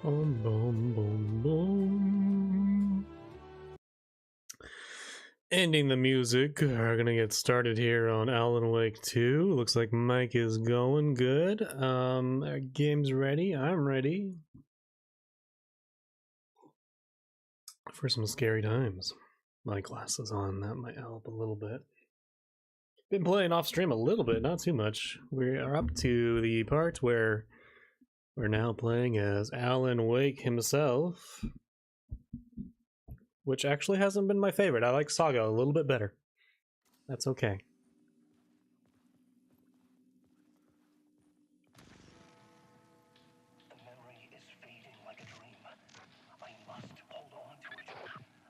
Boom, boom, boom, boom. Ending the music. We're gonna get started here on Alan Wake 2. Looks like Mike is going good. Our game's ready. I'm ready for some scary times. My glasses on, that might help a little bit. Been playing off stream a little bit, not too much. We are up to the part where we're now playing as Alan Wake himself, which actually hasn't been my favorite. I like Saga a little bit better. That's okay. The memory is fading like a dream. I must hold on to it.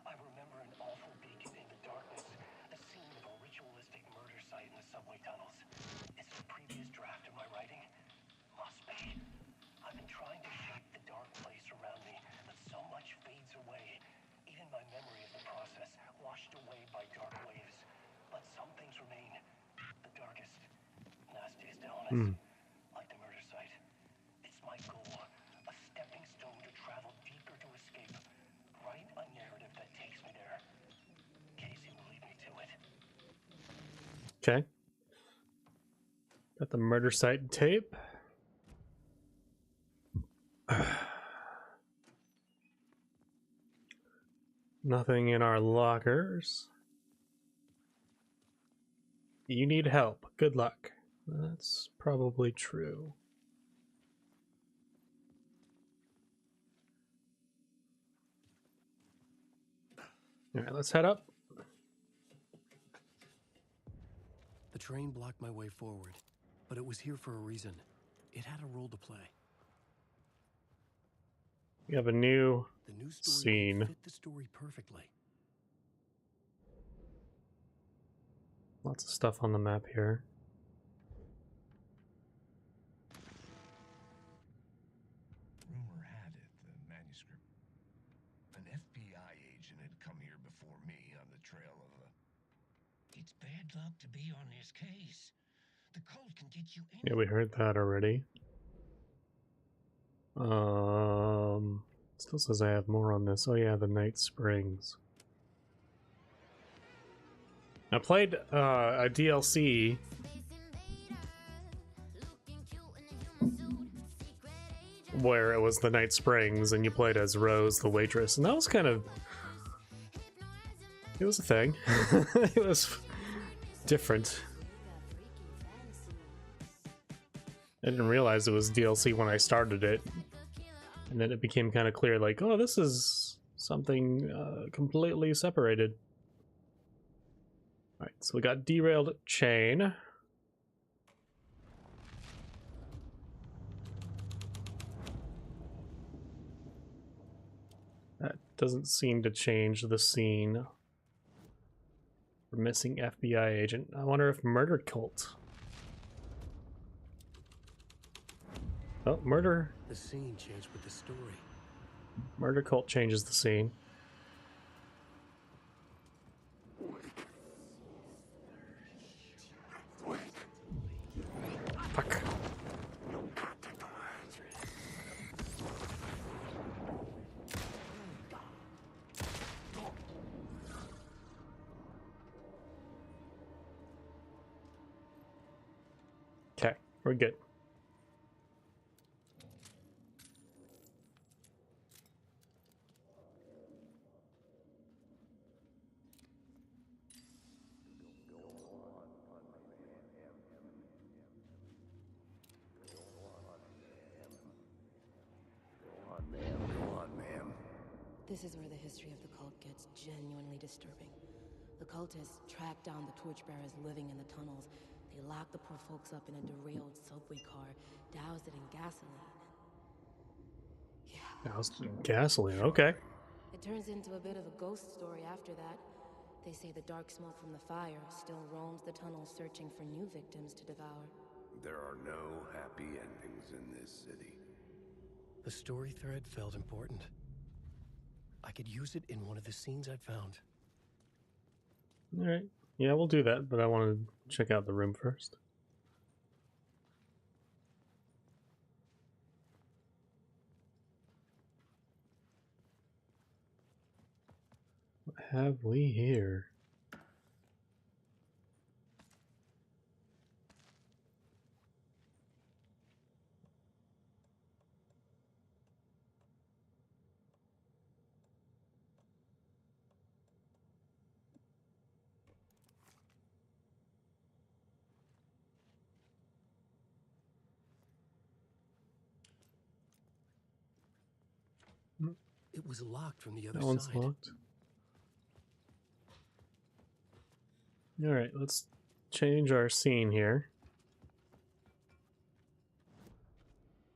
I remember an awful beacon in the darkness, the scene of a ritualistic murder site in the subway tunnels. Is it a previous draft of my writing? Must be. I've been trying to shape the dark place around me, but so much fades away. Even my memory of the process washed away by dark waves. But some things remain. The darkest, nastiest elements, like the murder site. It's my goal, a stepping stone to travel deeper to escape. Write a narrative that takes me there. Casey will lead me to it. Okay. Got the murder site tape. Nothing in our lockers. You need help. Good luck. That's probably true. All right, let's head up. The train blocked my way forward, but it was here for a reason. It had a role to play. We have a new The new story scene. fit the story perfectly. Lots of stuff on the map here. Rumor had it, the manuscript. An FBI agent had come here before me on the trail of a... It's bad luck to be on this case. The cult can get you in. Yeah, we heard that already. Still says I have more on this. Oh yeah, the Night Springs. I played a DLC where it was the Night Springs and you played as Rose the waitress, and that was kind of... it was a thing. It was different. I didn't realize it was DLC when I started it, and then it became kind of clear, like, oh, this is something completely separated. Alright, so we got derailed chain. That doesn't seem to change the scene. We're missing FBI agent. I wonder if murder cult. Oh, murder. The scene changed with the story. Murder cult changes the scene. Fuck. Okay, we're good. This is where the history of the cult gets genuinely disturbing. The cultists tracked down the torchbearers living in the tunnels. They locked the poor folks up in a derailed subway car, doused it in gasoline. Yeah. Doused in gasoline, okay. It turns into a bit of a ghost story after that. They say the dark smoke from the fire still roams the tunnels searching for new victims to devour. There are no happy endings in this city. The story thread felt important. I could use it in one of the scenes I'd found. Alright. Yeah, we'll do that, but I want to check out the room first. have we here? It was locked from the other That one's side. locked. Alright, let's change our scene here.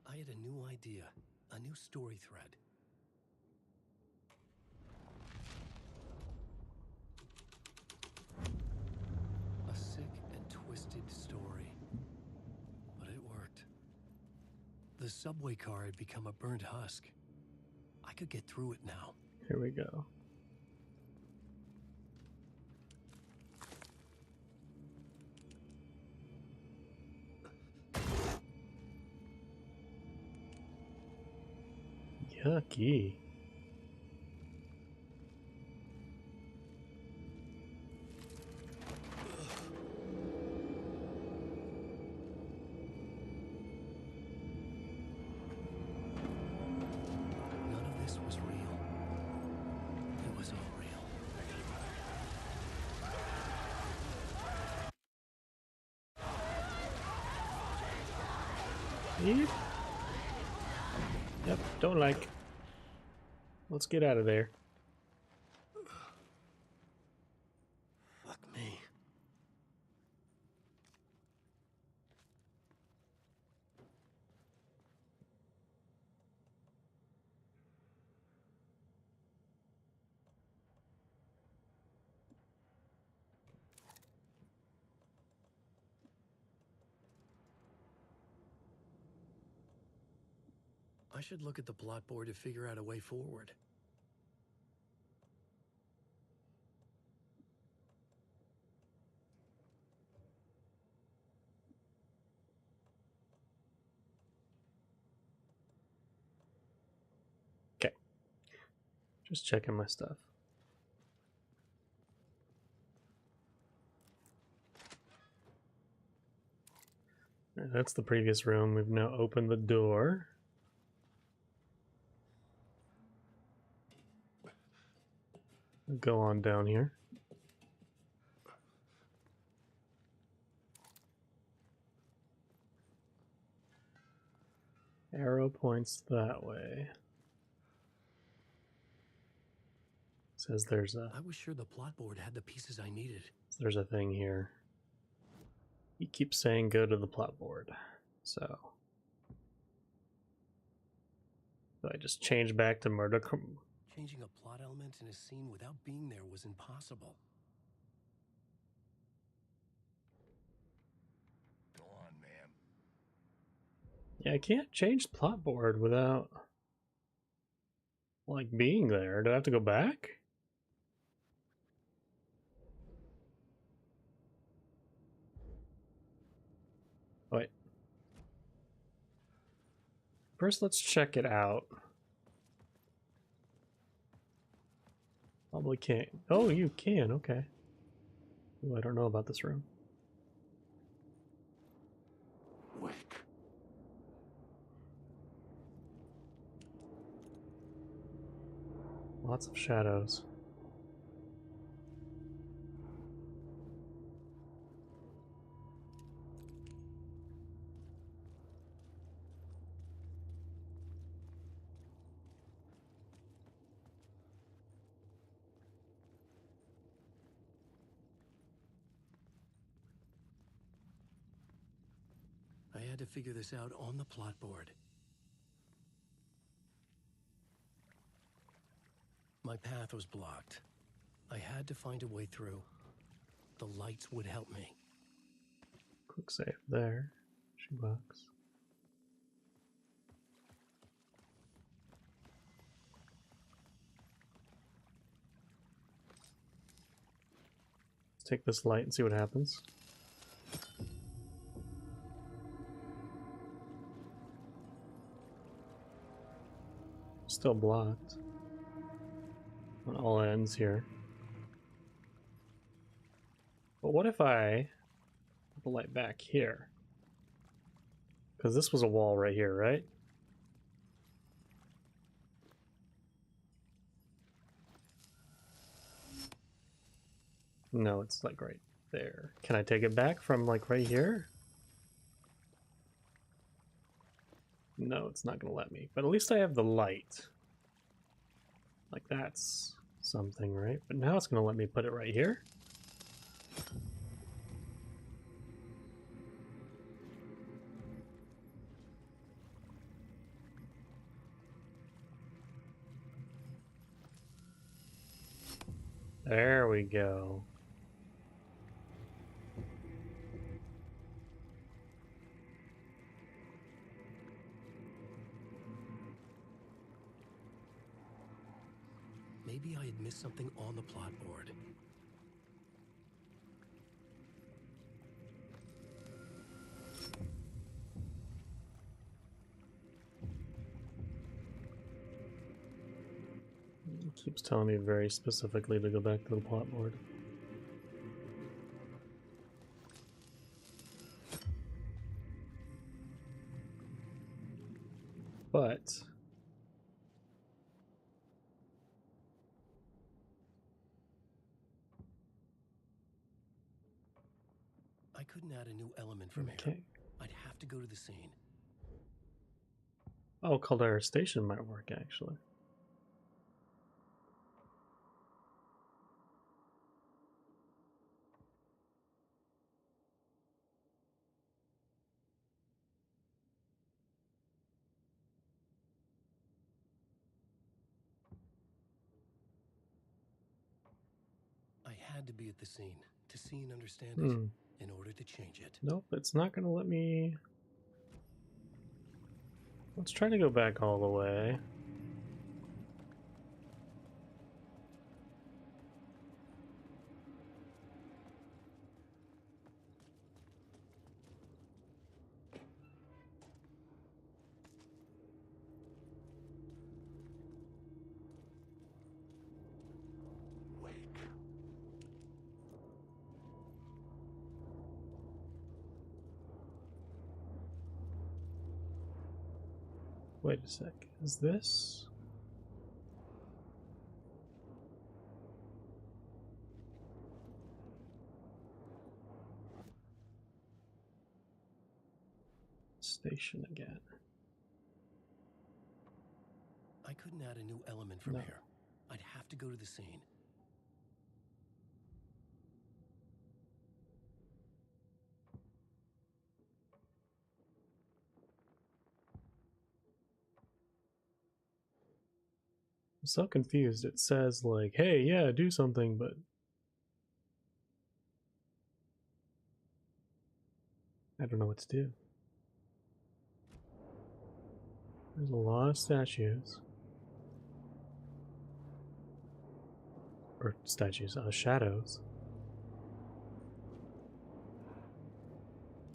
I had a new idea, a new story thread. A sick and twisted story. But it worked. The subway car had become a burnt husk. I could get through it now. Here we go. Yucky. None of this was real. It was all real. Yep, don't like. Let's get out of there. Fuck me. I should look at the plot board to figure out a way forward. Okay. Just checking my stuff. Alright, that's the previous room. We've now opened the door. Go on down here. Arrow points that way. Says there's a I was sure the plot board had the pieces I needed. thing here. He keeps saying go to the plot board. So I just change back to murder. Changing a plot element in a scene without being there was impossible. Go on, man. Yeah, I can't change the plot board without like being there. Do I have to go back? Wait. First, let's check it out. Probably can't. Oh, you can. Okay. Ooh, I don't know about this room. Wake. Lots of shadows. I had to figure this out on the plot board. My path was blocked. I had to find a way through. The lights would help me. Quick save there. Shoebox. Let's take this light and see what happens. Still blocked on all ends here. But what if I put the light back here? Because this was a wall right here, right? No, it's like right there. Can I take it back from like right here? No, it's not gonna let me. But at least I have the light. Like that's something, right? But now it's gonna let me put it right here. There we go. Maybe I had missed something on the plot board. It keeps telling me very specifically to go back to the plot board. But I couldn't add a new element from okay. here. I'd have to go to the scene. Oh, Caldera Station might work actually. I had to be at the scene to see and understand Hmm. it in order to change it. Nope, it's not gonna let me. Let's try to go back all the way. Wait a sec. Is this? Station again. I couldn't add a new element from No. here. I'd have to go to the scene. I'm so confused. It says like, hey, yeah, do something, but I don't know what to do. There's a lot of statues. Or statues, shadows.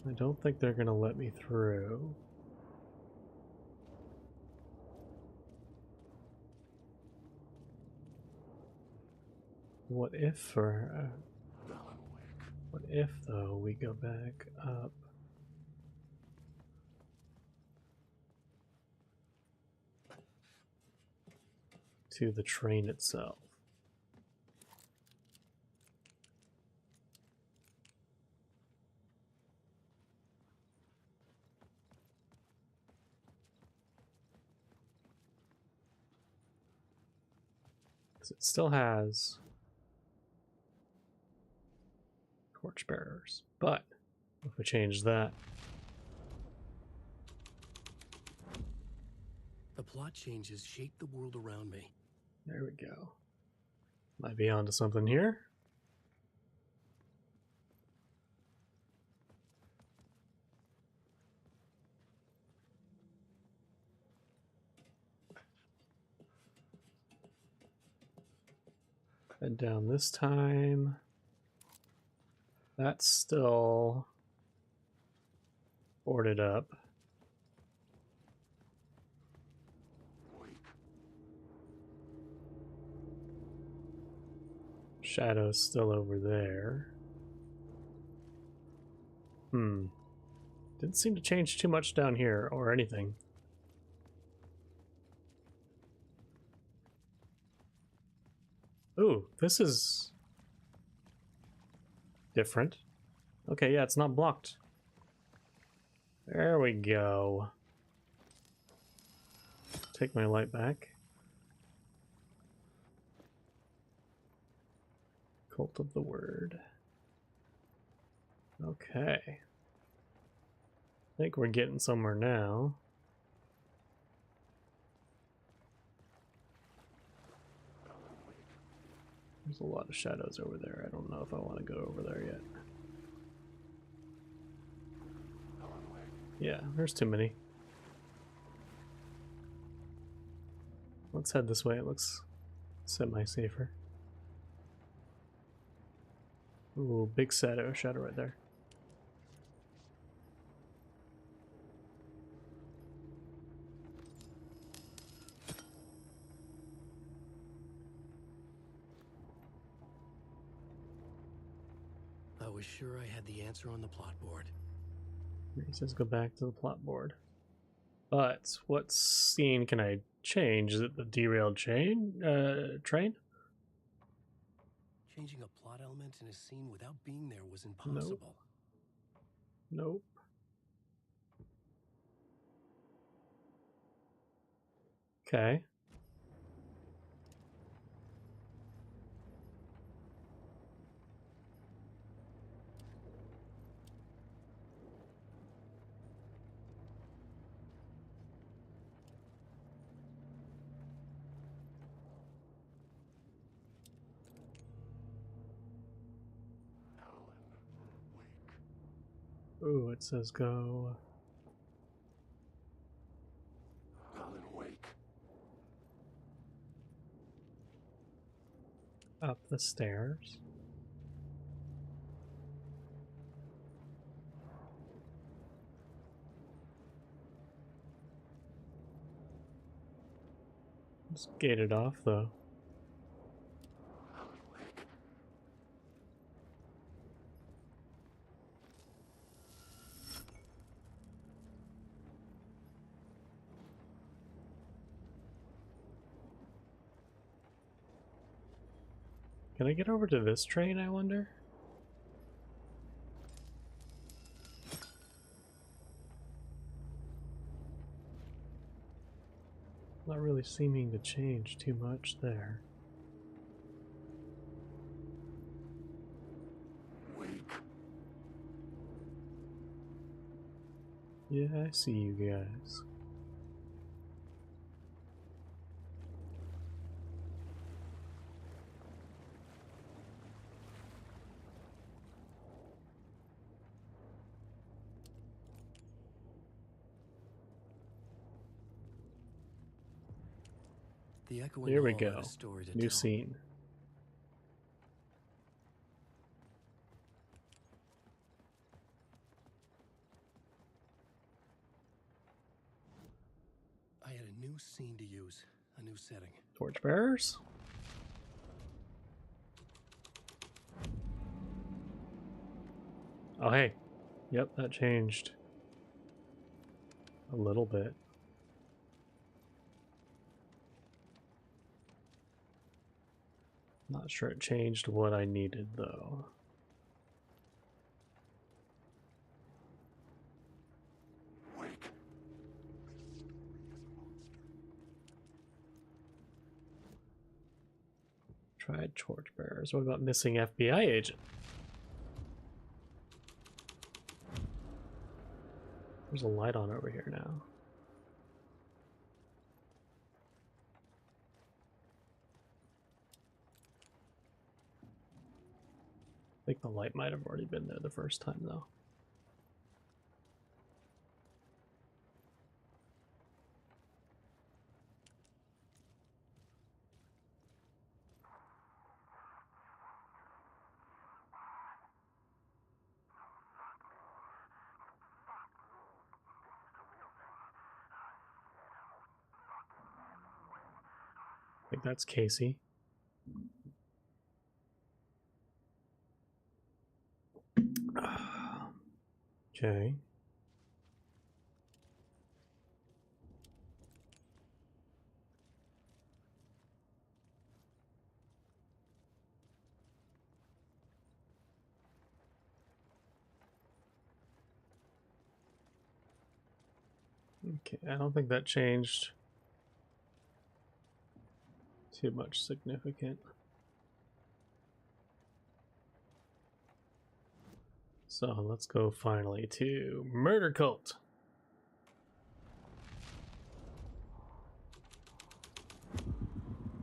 I don't think they're gonna let me through. What if what if though we go back up to the train itself? Because it still has torchbearers, but if we change that, The plot changes shape the world around me. there we go. Might be onto something here. Head down this time. That's still boarded up. Shadow's still over there. Didn't seem to change too much down here or anything. Ooh, this is different. Okay, yeah, it's not blocked. There we go. Take my light back. Cult of the Word. Okay. I think we're getting somewhere now. There's a lot of shadows over there. I don't know if I want to go over there yet. Yeah, there's too many. Let's head this way. It looks semi-safer. Ooh, big shadow right there. I was sure I had the answer on the plot board. It says go back to the plot board. But what scene can I change? Is it the derailed train? Changing a plot element in a scene without being there was impossible. Nope. Okay. Ooh, it says go Alan, wake. up the stairs. It's gated off though. Alan, wake. Can I get over to this train, I wonder? Not really seeming to change too much there. Wake. Yeah, I see you guys. The echoing Here we hall had go. a story to New tell. scene. I had a new scene to use, a new setting. Torchbearers? Oh, hey. Yep, that changed a little bit. Not sure it changed what I needed, though. Wake. Tried torchbearers. What about missing FBI agent? There's a light on over here now. I think the light might have already been there the first time, though. I think that's Casey. Okay. Okay, I don't think that changed too much significant. So let's go finally to Murder Cult.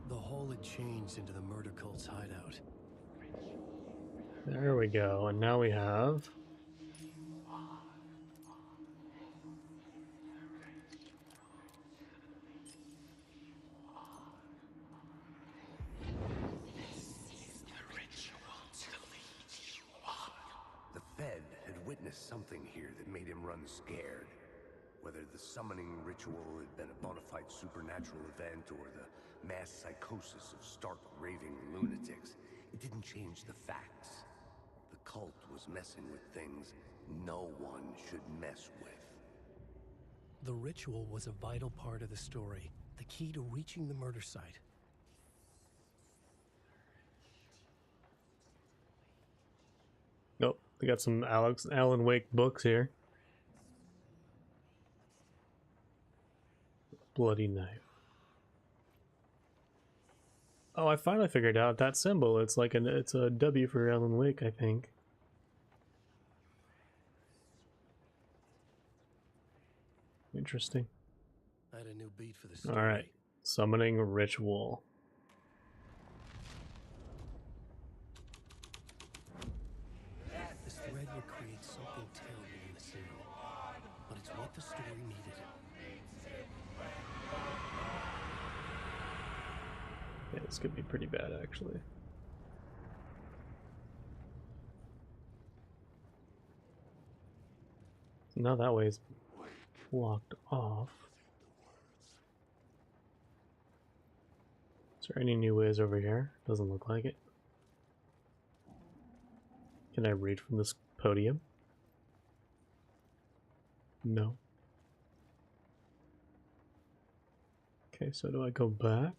The hole had changed into the murder cult's hideout. There we go, and now we have The Fed had witnessed something here that made him run scared. Whether the summoning ritual had been a bona fide supernatural event or the mass psychosis of stark raving lunatics, it didn't change the facts. The cult was messing with things no one should mess with. The ritual was a vital part of the story, the key to reaching the murder site. nope. We got some Alan Wake books here. Bloody knife. Oh, I finally figured out that symbol. It's like it's a W for Alan Wake, I think. Interesting. I had a new beat for the story. All right, summoning ritual. This thread would create something terrible in the symbol, but it's what the story needed. Yeah, this could be pretty bad, actually. Now that way is blocked off. Is there any new ways over here? Doesn't look like it. Can I read from this podium? No. Okay, so do I go back?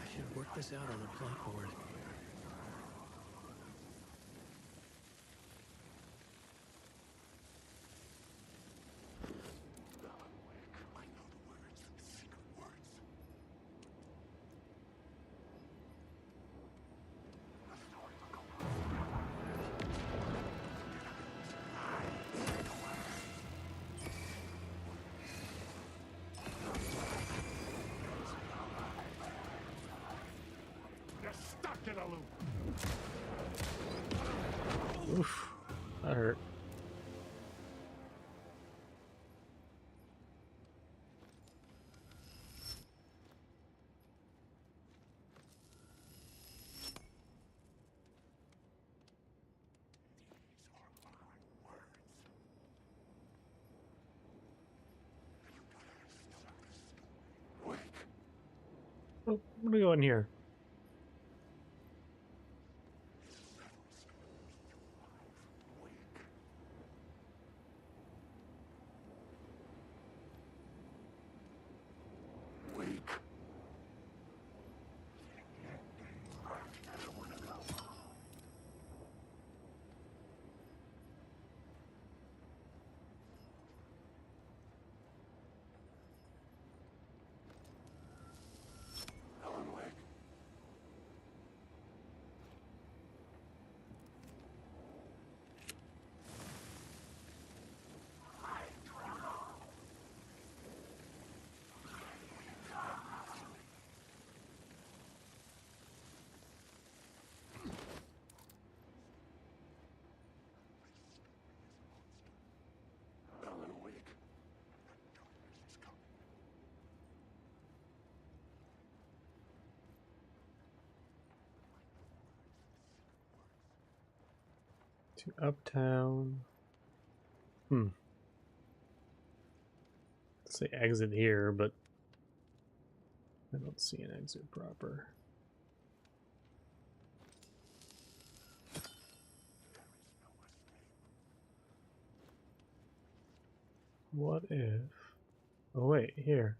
I should work this out on the blackboard. Get a loop. Oof, that hurt. Oh, I'm gonna go in here. To Uptown. Say exit here, but I don't see an exit proper. What if... Oh wait, here.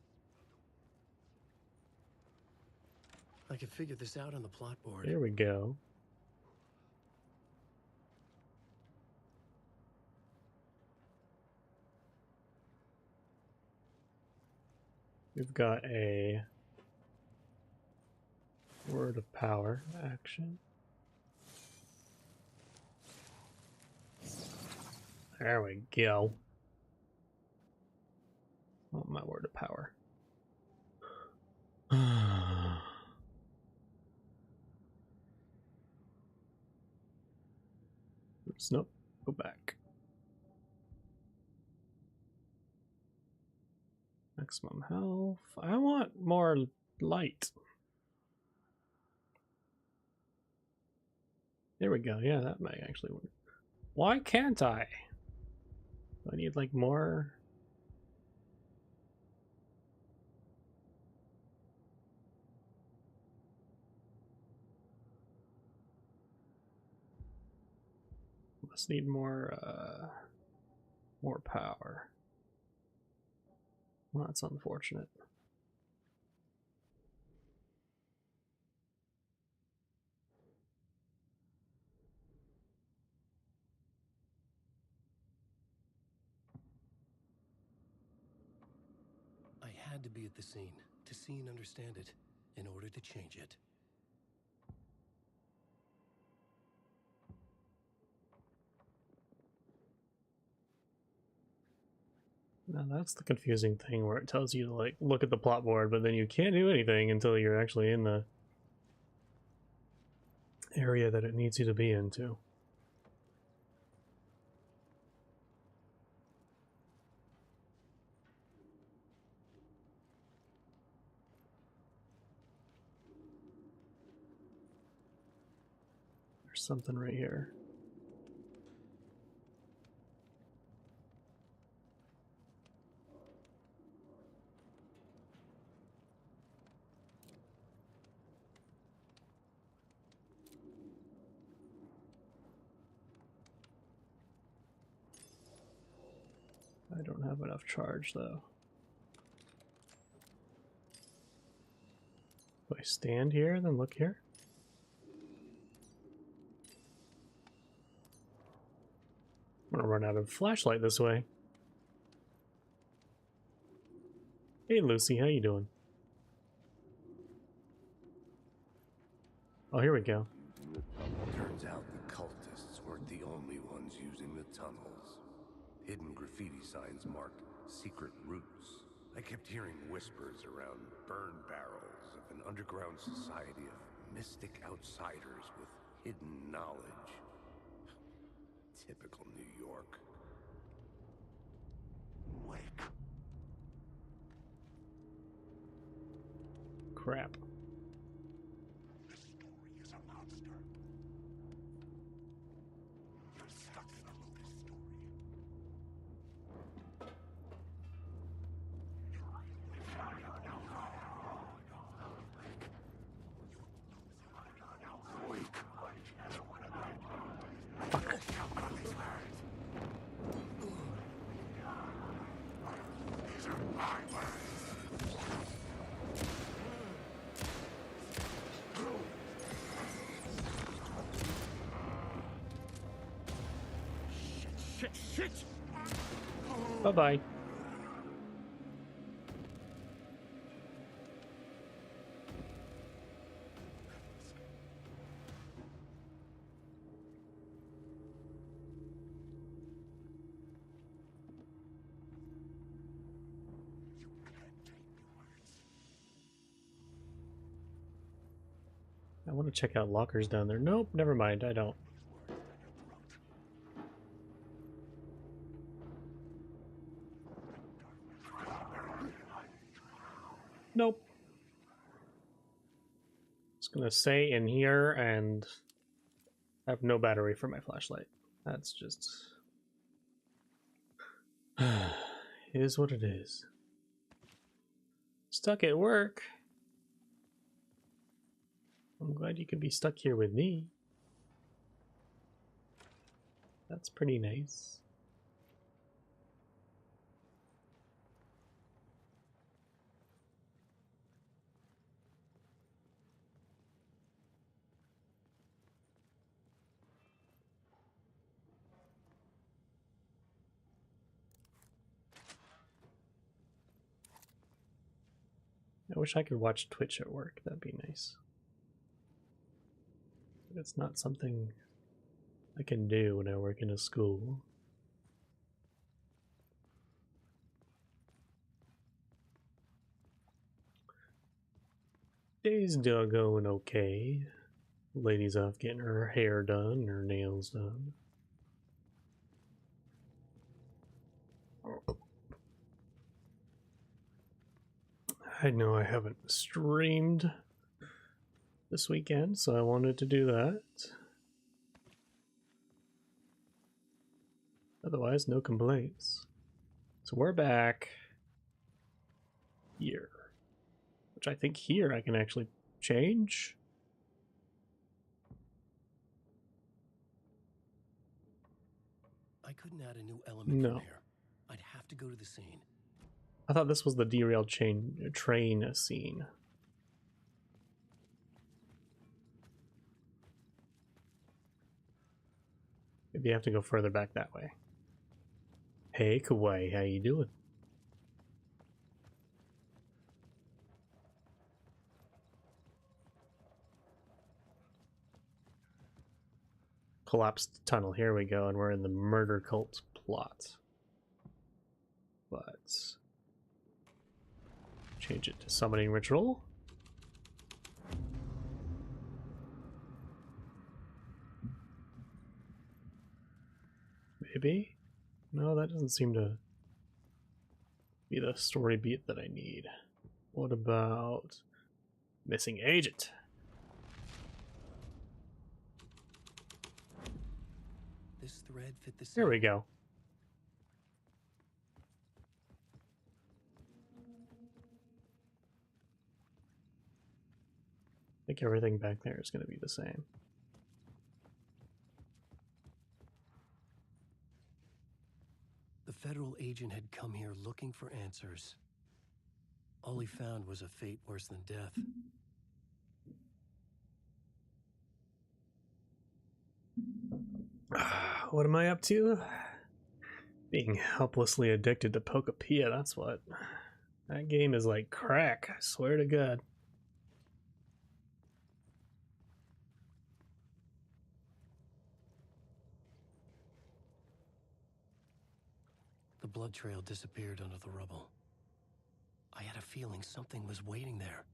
I can figure this out on the plot board. Here we go. We've got a word of power action. There we go. Oh, my word of power. Oops, nope. Go back. Maximum health. I want more light. There we go. Yeah, that might actually work. Why can't I? I need like more. Must need more power. Well, that's unfortunate. I had to be at the scene, to see and understand it, in order to change it. Now that's the confusing thing where it tells you to like look at the plot board, but then you can't do anything until you're actually in the area that it needs you to be into. There's something right here. I don't have enough charge though. Do I stand here and then look here? I'm gonna run out of flashlight this way. Hey Lucy, how you doing? Oh, here we go. Turns out the cultists weren't the only ones using the tunnels. Hidden graffiti signs marked secret routes. I kept hearing whispers around burn barrels of an underground society of mystic outsiders with hidden knowledge. Typical New York. Wake. Crap. This story is a monster. You're stuck in a Lotus story. Bye-bye. I want to check out lockers down there. Nope, never mind, I don't. Nope. Just gonna stay in here and I have no battery for my flashlight. That's just... is what it is. Stuck at work. I'm glad you could be stuck here with me. That's pretty nice. I wish I could watch Twitch at work. That'd be nice. But it's not something I can do when I work in a school. Day's going okay. Lady's off getting her hair done, her nails done. I know I haven't streamed this weekend, so I wanted to do that. Otherwise, no complaints. So we're back here, which I think here I can actually change. I couldn't add a new element No. from here. I'd have to go to the scene. I thought this was the derailed train scene. Maybe you have to go further back that way. Hey, Kawaii, how you doing? Collapsed tunnel. Here we go, and we're in the murder cult plot. But change it to summoning ritual. Maybe? No, that doesn't seem to be the story beat that I need. What about missing agent? This thread fit the There scene. we go. I think everything back there is going to be the same. The federal agent had come here looking for answers. All he found was a fate worse than death. What am I up to? Being helplessly addicted to Pokepia, that's what. That game is like crack, I swear to God. The blood trail disappeared under the rubble. I had a feeling something was waiting there.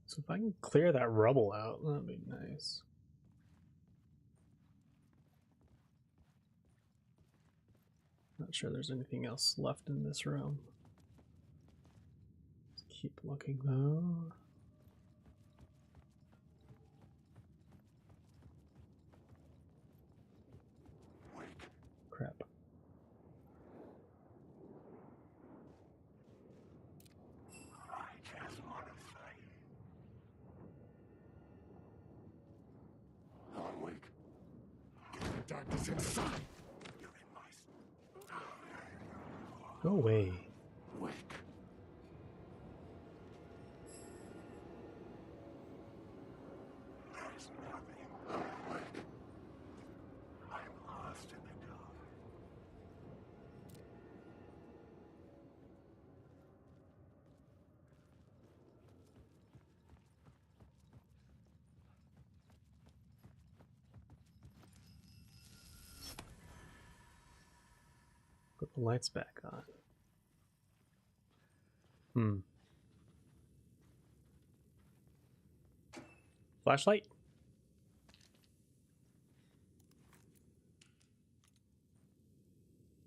So if I can clear that rubble out, that'd be nice. Not sure there's anything else left in this room. Let's keep looking though. Crap. Awake. Get the darkness inside. You're in my... Go away. Wake. There's nothing. Awake. I'm lost in the dark. Put the lights back on. Hmm. Flashlight?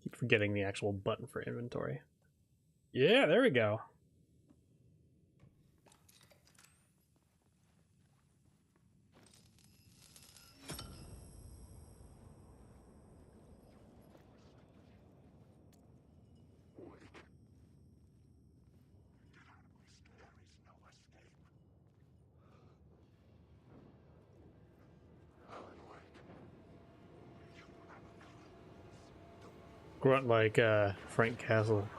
Keep forgetting the actual button for inventory. Yeah, there we go. Grunt like Frank Castle.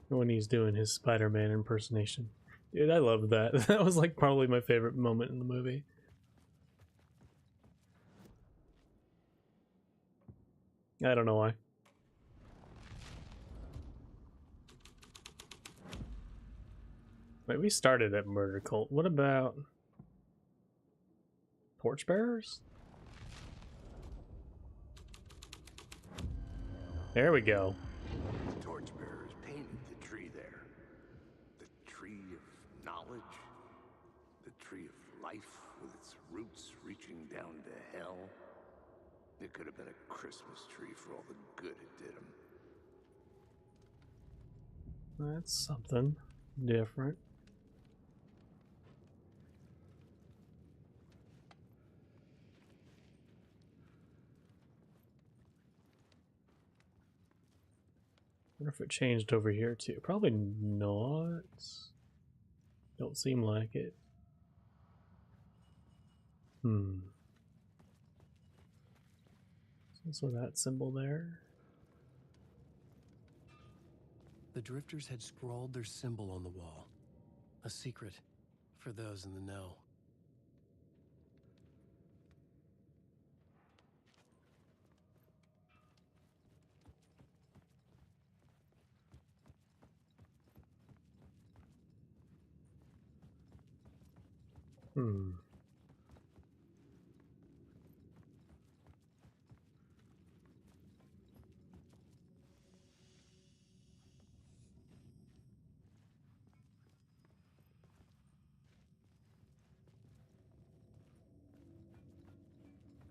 When he's doing his Spider-Man impersonation. Dude, I love that. That was like probably my favorite moment in the movie. I don't know why. Wait, we started at Murder Cult. What about Torchbearers? There we go. The torchbearers painted the tree there. The tree of knowledge. The tree of life with its roots reaching down to hell. It could have been a Christmas tree for all the good it did them. That's something different. Wonder if it changed over here too. Probably not. Don't seem like it. So that symbol there. The drifters had scrawled their symbol on the wall. A secret for those in the know.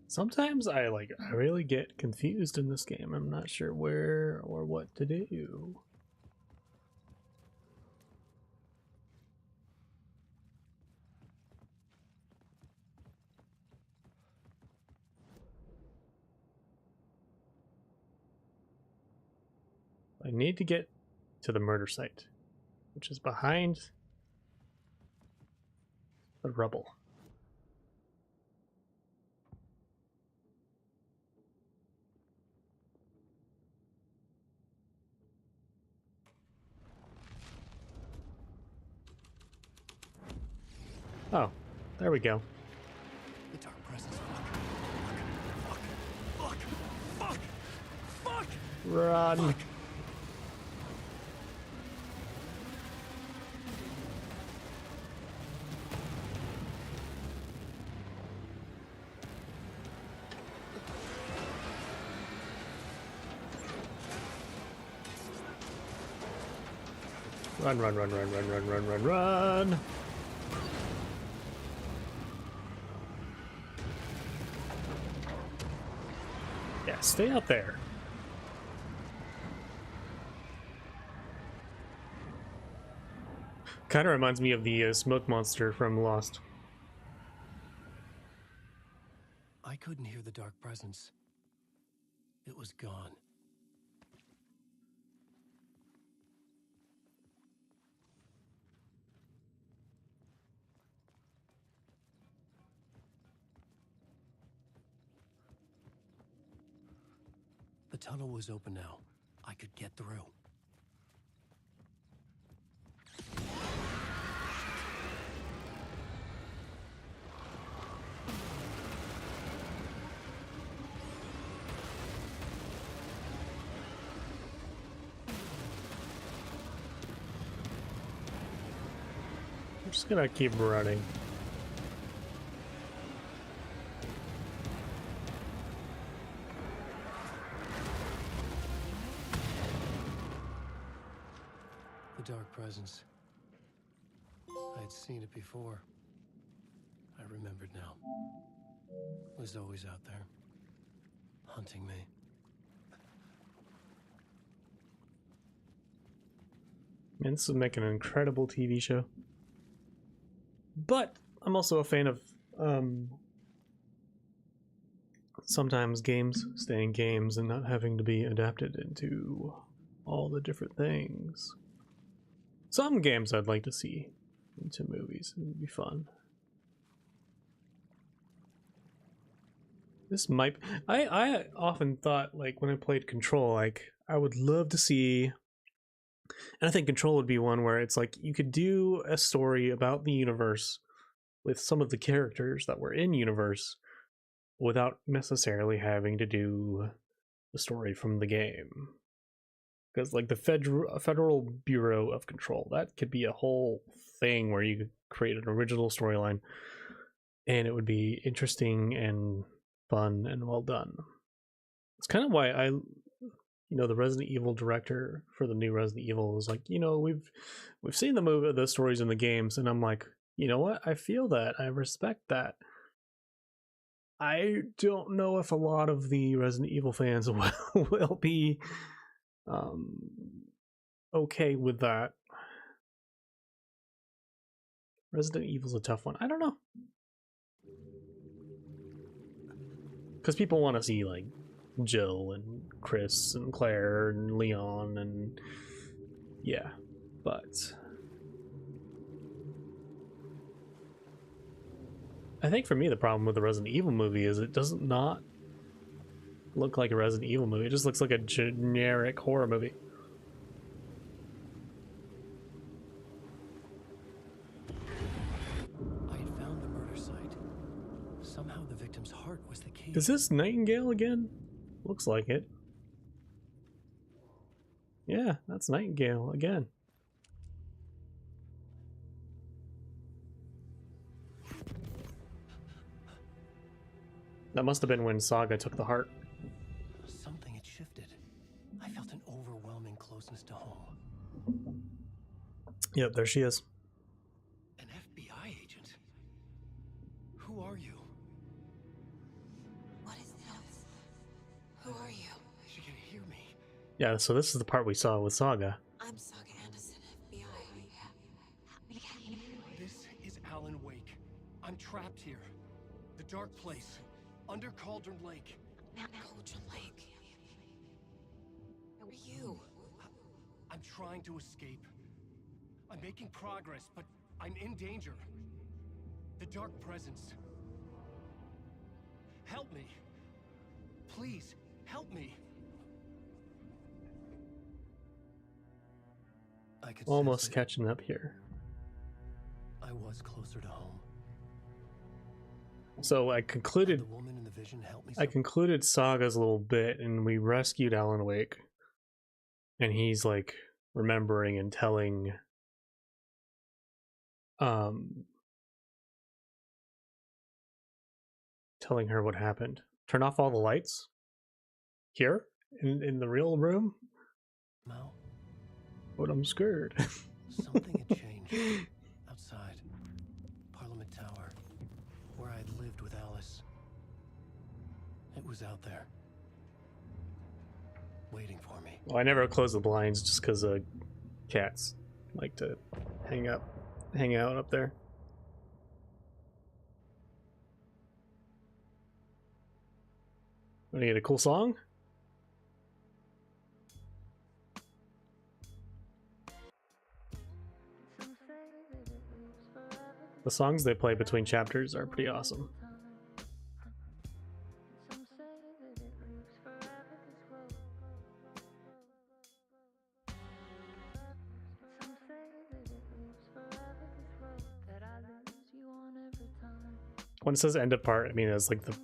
Sometimes I really get confused in this game. I'm not sure where or what to do. I need to get to the murder site, which is behind the rubble. Oh, there we go. The dark presence. Fuck! Run. Fuck. Run, run, run, run, run, run, run, run, run. Yeah, stay out there. Kind of reminds me of the smoke monster from Lost. I couldn't hear the dark presence. It was gone. The tunnel was open now. I could get through. I'm just gonna keep running. dark presence. I had seen it before. I remembered now. It was always out there, hunting me. Man, this would make an incredible TV show. But I'm also a fan of sometimes games staying games and not having to be adapted into all the different things. Some games I'd like to see into movies. It would be fun. This might... I often thought, like, when I played Control, like, I would love to see... And I think Control would be one where it's like, you could do a story about the universe with some of the characters that were in universe without necessarily having to do the story from the game. Because, like, the Federal Bureau of Control, that could be a whole thing where you could create an original storyline and it would be interesting and fun and well done. It's kind of why the Resident Evil director for the new Resident Evil was like, we've seen the stories in the games, and I'm like, you know what? I feel that. I respect that. I don't know if a lot of the Resident Evil fans will be okay with that. Resident Evil's a tough one. I don't know. Because people want to see, like, Jill and Chris and Claire and Leon and... Yeah, but... I think for me the problem with the Resident Evil movie is it does not look like a Resident Evil movie. It just looks like a generic horror movie. I had found the murder site. Somehow the victim's heart was the key. Is this Nightingale again? Looks like it. Yeah, that's Nightingale again. That must have been when Saga took the heart. Something had shifted. I felt an overwhelming closeness to home. Yep, there she is. An FBI agent? Who are you? What is this? Who are you? She can hear me. Yeah, so this is the part we saw with Saga. I'm Saga Anderson, FBI. This is Alan Wake. I'm trapped here. The dark place. Under Cauldron Lake. Cauldron Lake. Who are you? I'm trying to escape. I'm making progress, but I'm in danger. The dark presence. Help me. Please, help me. I could Almost sense it. catching up here. I was closer to home. So I concluded The woman in the vision helped me. I concluded Saga's little bit, and we rescued Alan Wake. And he's like remembering and telling her what happened. Turn off all the lights? Here? In the real room? Mal, But I'm scared. something had changed. Outside. Parliament Tower. Where I'd lived with Alice. It was out there. Waiting for me. Well, I never close the blinds just because cats like to hang out up there. Want to get a cool song? The songs they play between chapters are pretty awesome. When it says end of part, I mean it's like the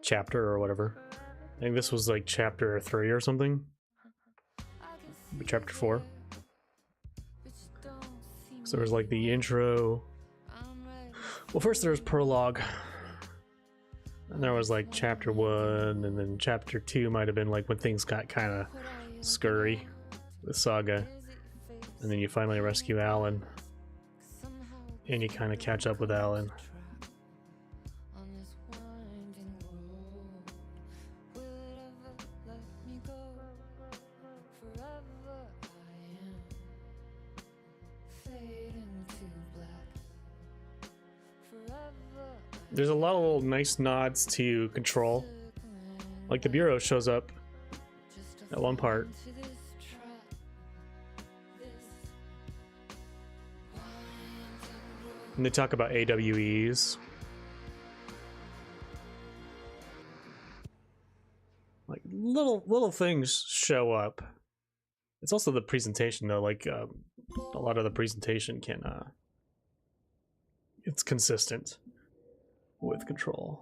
chapter or whatever. I think this was like chapter 3 or something. Chapter 4. So there was like the intro. Well, first there was prologue. And there was like chapter 1, and then chapter 2 might have been like when things got kind of scurry with Saga. And then you finally rescue Alan. And you kind of catch up with Alan. There's a lot of little nice nods to Control. Like the Bureau shows up at one part. And they talk about AWEs. Like little things show up. It's also the presentation though, like a lot of the presentation can it's consistent with Control.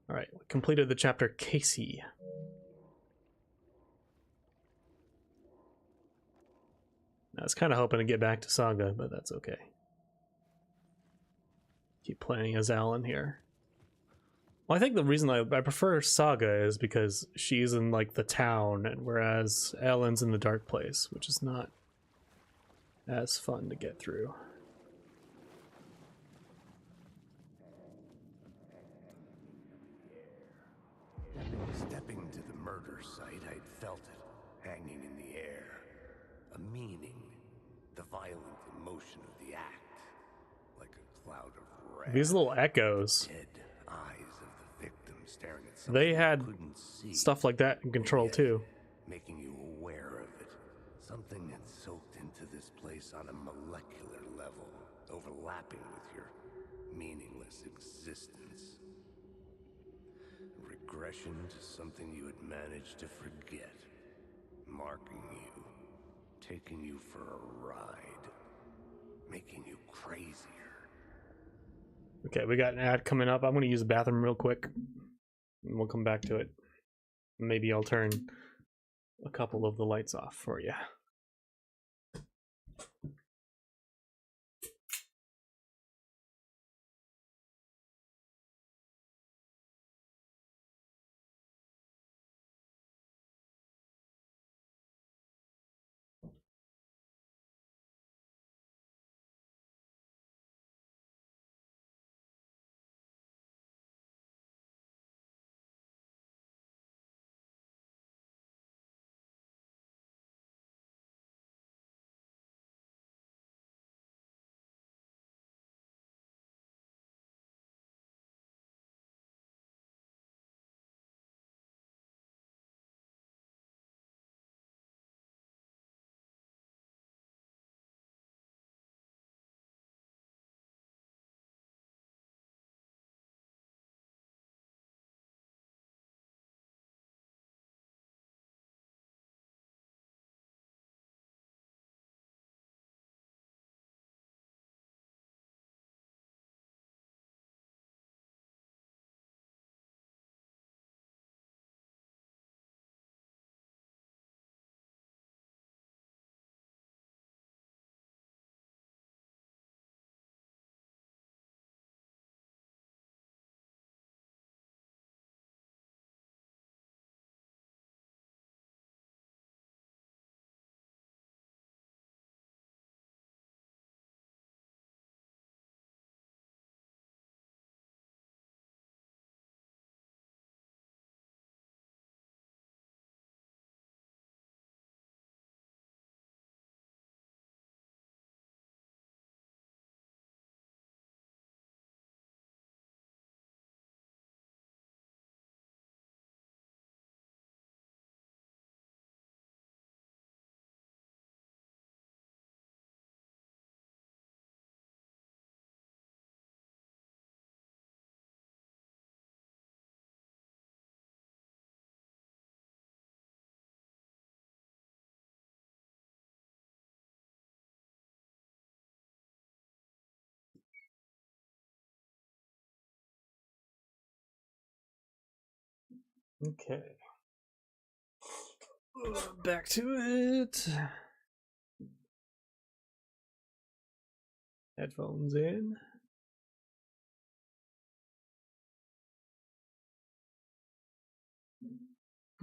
All right, we completed the chapter Casey. I was kind of hoping to get back to Saga, but that's okay. Keep playing as Alan here. Well, I think the reason I prefer Saga is because she's in like the town, and whereas Alan's in the dark place, which is not as fun to get through. Stepping to the murder site, I'd felt it hanging in the air. A meaning, the violent emotion of the act, like a cloud of wrath. These little echoes. Dead eyes of the victim staring at something They had you couldn't see. stuff like that in Control too. Making you aware of it. Something had soaked into this place on a molecular level, overlapping with your meaningless existence. Regression to something you had managed to forget. Marking you. Taking you for a ride. Making you crazier. Okay, we got an ad coming up. I'm going to use the bathroom real quick. And we'll come back to it. Maybe I'll turn a couple of the lights off for you. Okay. Back to it. Headphones in.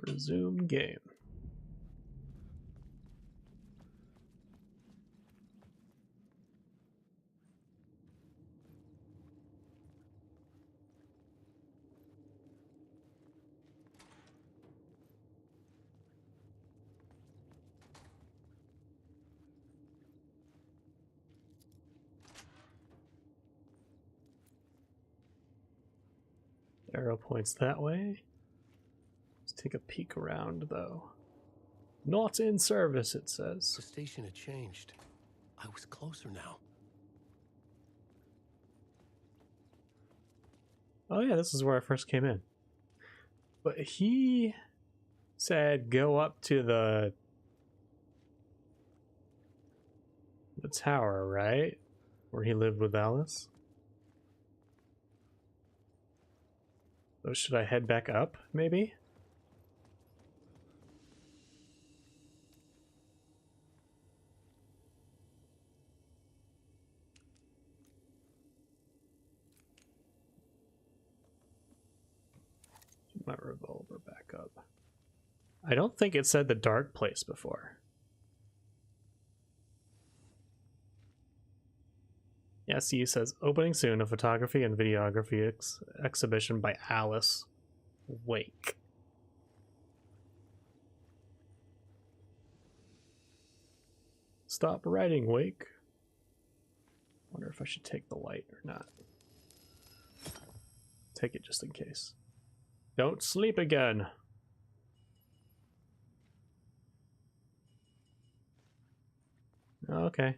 Resume game. Arrow points that way. Let's take a peek around, though. Not in service, it says. The station had changed. I was closer now. Oh yeah, this is where I first came in. But he said go up to the tower, right? Where he lived with Alice. So should I head back up, maybe? Get my revolver back up. I don't think it said the dark place before. Yeah, see, it says opening soon, a photography and videography exhibition by Alice Wake. Stop writing, Wake. Wonder if I should take the light or not. Take it just in case. Don't sleep again. Okay,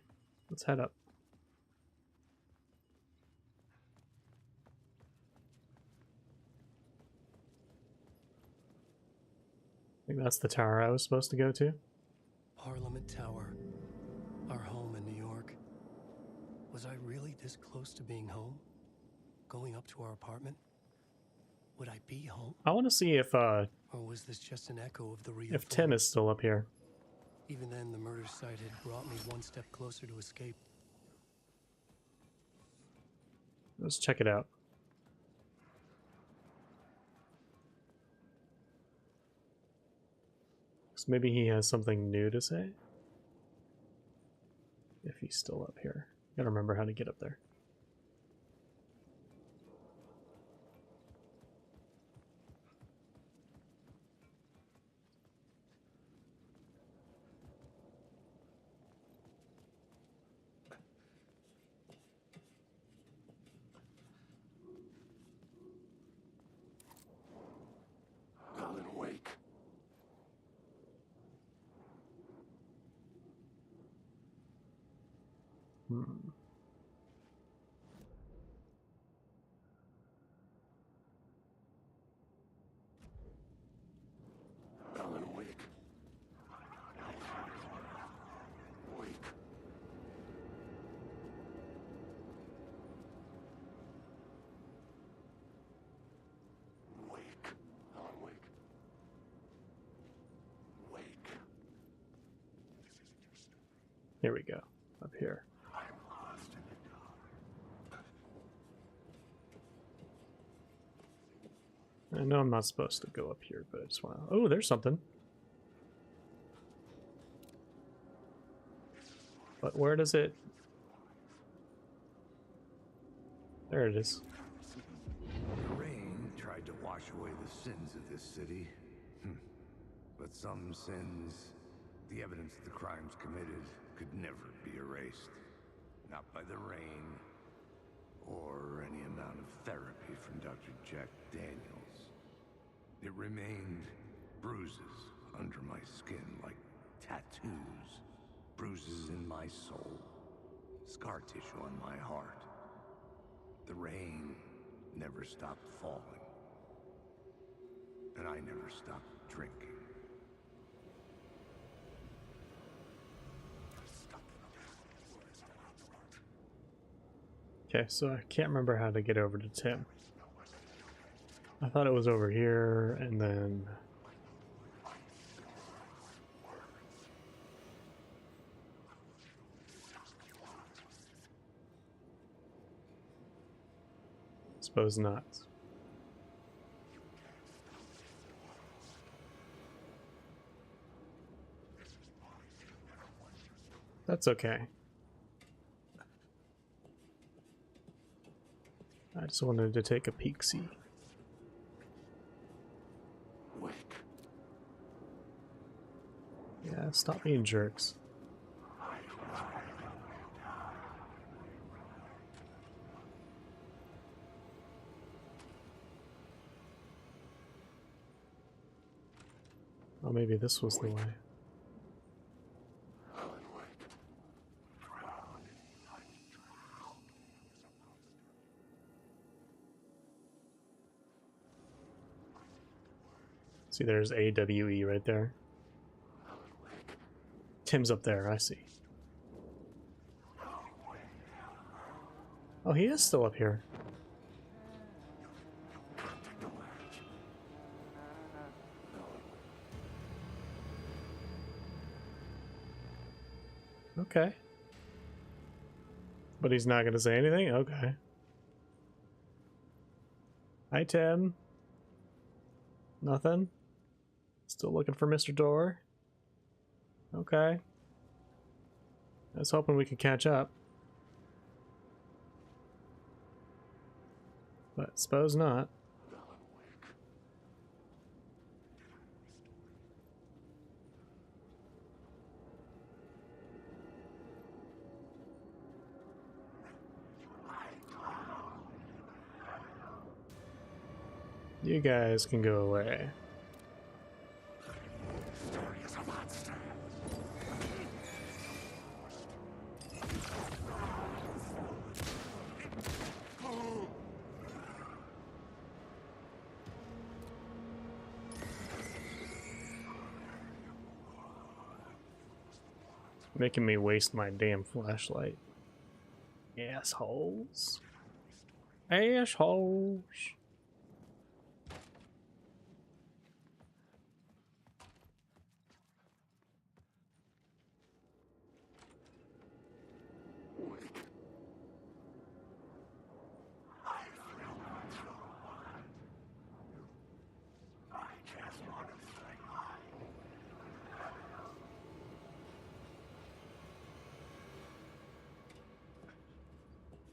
let's head up. I think that's the tower I was supposed to go to. Parliament Tower. Our home in New York. Was I really this close to being home? Going up to our apartment? Would I be home? I want to see if Or was this just an echo of the real if thing? Tim is still up here. Even then, the murder site had brought me one step closer to escape. Let's check it out. So maybe he has something new to say? If he's still up here. Gotta remember how to get up there. Alan Wake. Alan Wake. Wake. Wake. Alan Wake. Wake. Here we go. Up here. I'm lost in the dark. I know I'm not supposed to go up here, but I just want to... Oh, there's something. But where does it... There it is. The rain tried to wash away the sins of this city. But some sins, the evidence of the crimes committed, could never be erased. Not by the rain, or any amount of therapy from Dr. Jack Daniels. It remained bruises under my skin, like tattoos. Bruises in my soul. Scar tissue on my heart. The rain never stopped falling. And I never stopped drinking. Okay, so I can't remember how to get over to Tim. I thought it was over here, and then... Suppose not. That's okay. I just wanted to take a peek-see. Wake. Yeah, stop being jerks. Oh, maybe this was the way. See, there's AWE right there. Tim's up there, I see. Oh, he is still up here. Okay. But he's not gonna say anything? Okay. Hi, Tim. Nothing? Still looking for Mr. Door? Okay. I was hoping we could catch up. But suppose not. You guys can go away. Making me waste my damn flashlight. Assholes. Assholes.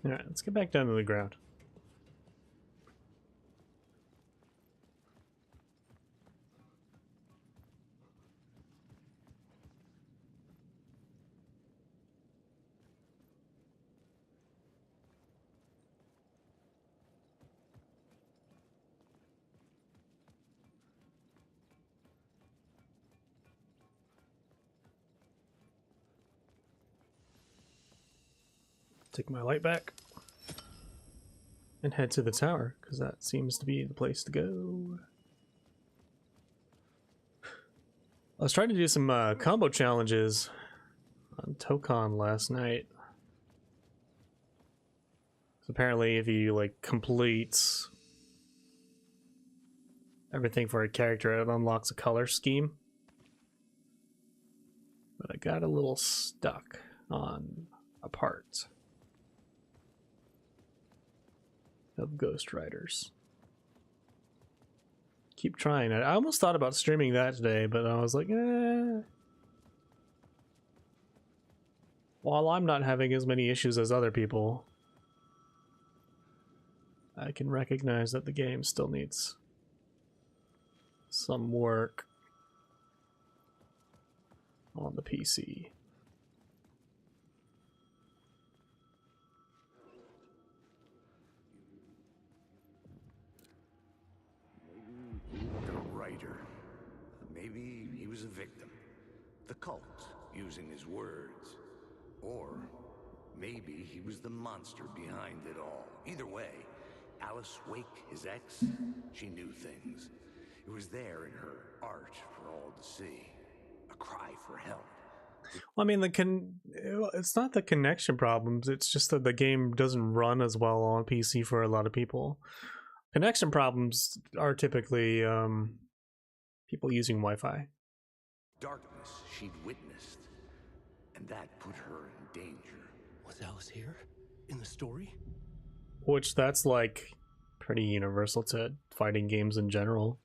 Alright, let's get back down to the ground. Take my light back. And head to the tower, because that seems to be the place to go. I was trying to do some combo challenges on Tokon last night. So apparently if you like complete everything for a character, it unlocks a color scheme. But I got a little stuck on a part of Ghost Riders. Keep trying. I almost thought about streaming that today, but I was like, eh. While I'm not having as many issues as other people, I can recognize that the game still needs some work on the PC. The writer. Maybe he was a victim. The cult, using his words. Or maybe he was the monster behind it all. Either way, Alice Wake, his ex, she knew things. It was there in her art for all to see. A cry for help. Well, I mean, it's not the connection problems. It's just that the game doesn't run as well on PC for a lot of people. Connection problems are typically people using Wi-Fi. Darkness she'd witnessed, and that put her in danger. Was Alice here? In the story? Which that's like pretty universal to fighting games in general.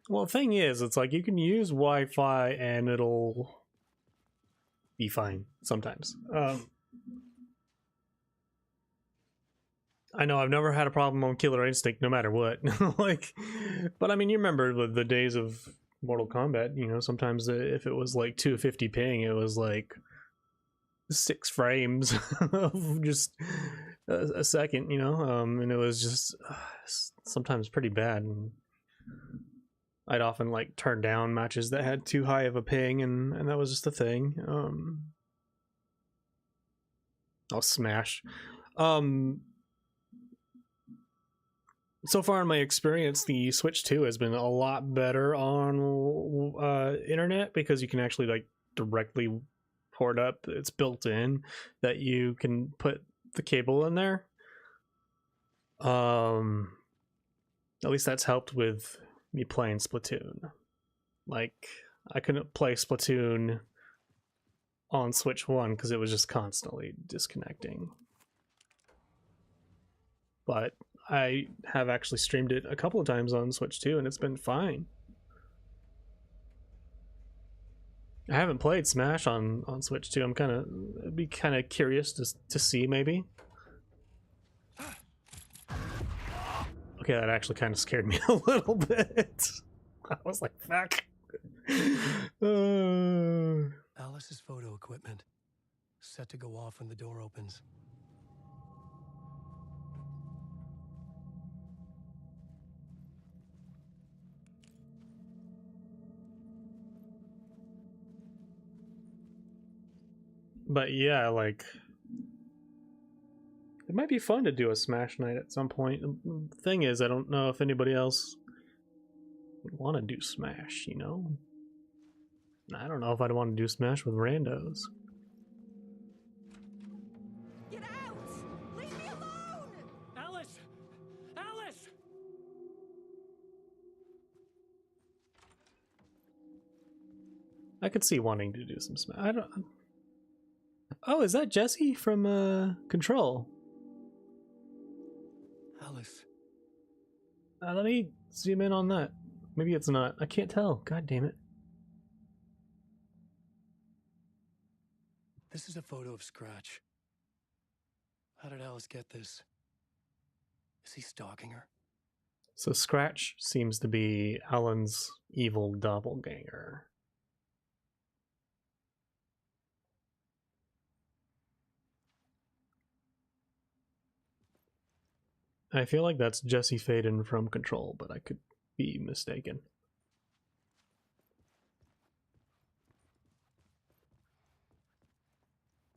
Well, the thing is, it's like you can use Wi-Fi and it'll be fine sometimes. I know I've never had a problem on Killer Instinct, no matter what. Like, but I mean, you remember the days of Mortal Kombat. You know, sometimes if it was like 250 ping, it was like 6 frames of just a second, you know, and it was just sometimes pretty bad. And I'd often like turn down matches that had too high of a ping, and that was just a thing. I'll smash. So far in my experience, the Switch 2 has been a lot better on internet, because you can actually like directly port up. It's built in that you can put the cable in there. At least that's helped with me playing Splatoon. Like, I couldn't play Splatoon on Switch 1 because it was just constantly disconnecting. But I have actually streamed it a couple of times on Switch 2, and it's been fine. I haven't played Smash on Switch 2. I'd be kind of curious to see, maybe. Okay, that actually kind of scared me a little bit. I was like, fuck. Alice's photo equipment, set to go off when the door opens. But yeah, like, it might be fun to do a Smash night at some point. The thing is, I don't know if anybody else would want to do Smash, you know? I don't know if I'd want to do Smash with randos. Get out! Leave me alone! Alice! Alice! I could see wanting to do some Smash. I don't. Oh, is that Jesse from Control? Alice. Let me zoom in on that. Maybe it's not. I can't tell. God damn it. This is a photo of Scratch. How did Alice get this? Is he stalking her? So Scratch seems to be Alan's evil doppelganger. I feel like that's Jesse Faden from Control, but I could be mistaken.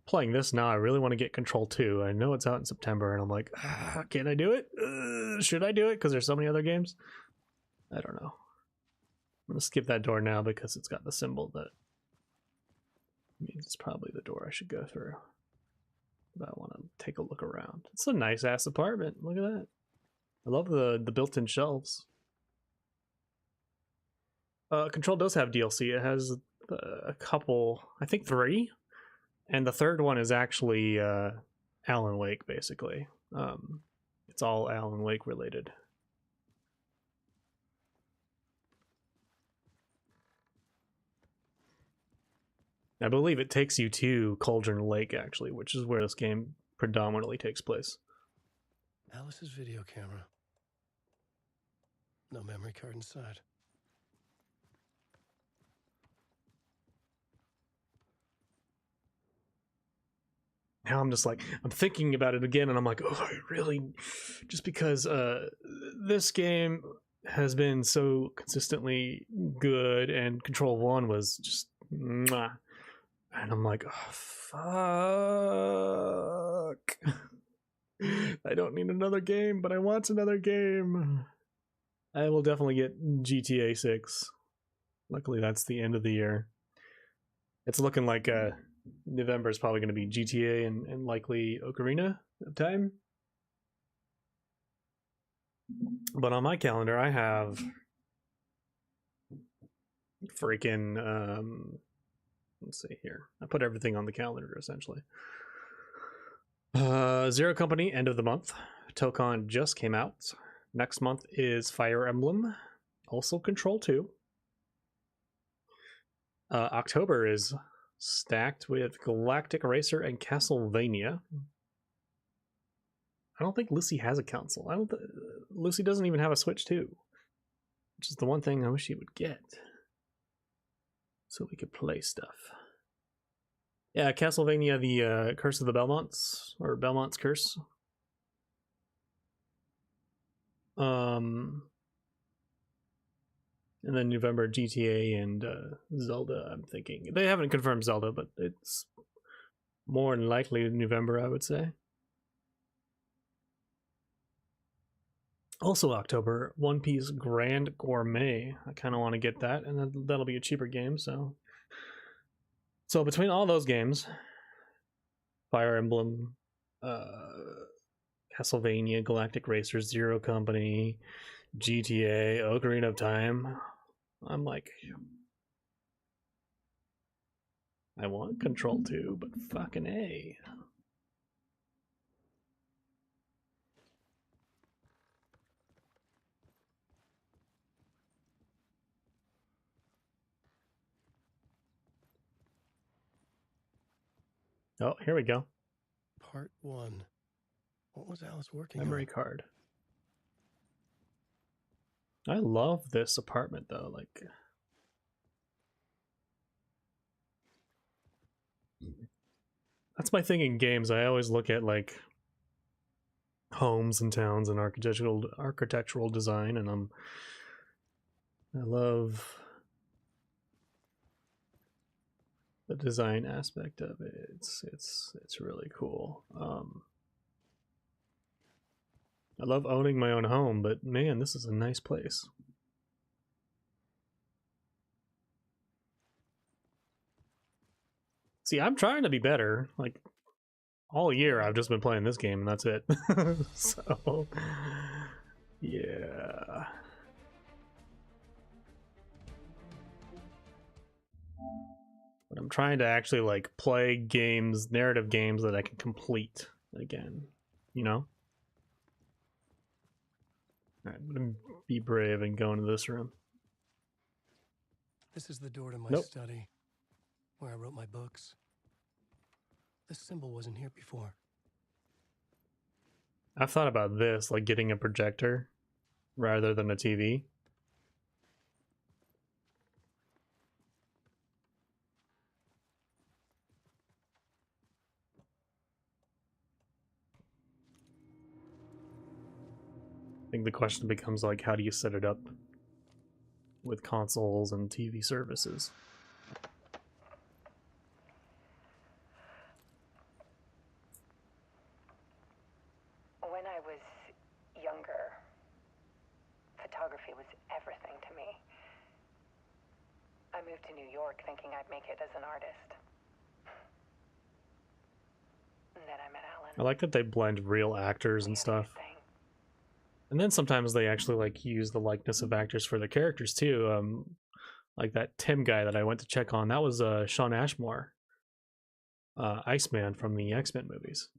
Playing this now, I really want to get Control 2. I know it's out in September, and I'm like, can I do it? Should I do it? Because there's so many other games. I don't know. I'm going to skip that door now because it's got the symbol that means it's probably the door I should go through. But I want to take a look around. It's a nice ass apartment. Look at that. I love the built-in shelves. Control does have DLC. It has a couple, I think 3. And the third one is actually Alan Wake, basically. It's all Alan Wake related. I believe it takes you to Cauldron Lake, actually, which is where this game predominantly takes place. Alice's video camera. No memory card inside. Now I'm just like, I'm thinking about it again, and I'm like, oh, I really, just because this game has been so consistently good, and Control 1 was just mwah. And I'm like, oh, fuck. I don't need another game, but I want another game. I will definitely get GTA 6. Luckily, that's the end of the year. It's looking like November is probably going to be GTA and likely Ocarina of Time. But on my calendar, I have freaking let's see here. I put everything on the calendar essentially. Zero Company, end of the month. Tokon just came out. Next month is Fire Emblem, also Control 2. October is stacked with Galactic Racer and Castlevania. I don't think Lucy has a console. Lucy doesn't even have a Switch 2, which is the one thing I wish she would get, so we could play stuff. Yeah, Castlevania: The Curse of the Belmonts, or Belmont's Curse. And then November, GTA and Zelda. I'm thinking they haven't confirmed Zelda, but it's more than likely November, I would say. Also October, One Piece Grand Gourmet. I kind of want to get that, and that'll be a cheaper game. So between all those games, Fire Emblem, Castlevania, Galactic Racers, Zero Company, GTA, Ocarina of Time, I'm like, I want Control 2, but fucking A. Oh, here we go. Part 1. What was Alice working Memory on? card. I love this apartment though, like that's my thing in games. I always look at like homes and towns and architectural design, and I love the design aspect of it. It's really cool. I love owning my own home, but man, this is a nice place. See, I'm trying to be better. Like all year, I've just been playing this game, and that's it. So, yeah. But I'm trying to actually like play games, narrative games that I can complete again. You know? Alright, I'm gonna be brave and go into this room. This is the door to my Nope. study, where I wrote my books. This symbol wasn't here before. I've thought about this, like getting a projector rather than a TV. I think the question becomes like, how do you set it up with consoles and TV services? When I was younger, photography was everything to me. I moved to New York thinking I'd make it as an artist. And then I met Alan. I like that they blend real actors and stuff. And then sometimes they actually like use the likeness of actors for the characters too. Like that Tim guy that I went to check on, that was Sean Ashmore, Iceman from the X-Men movies.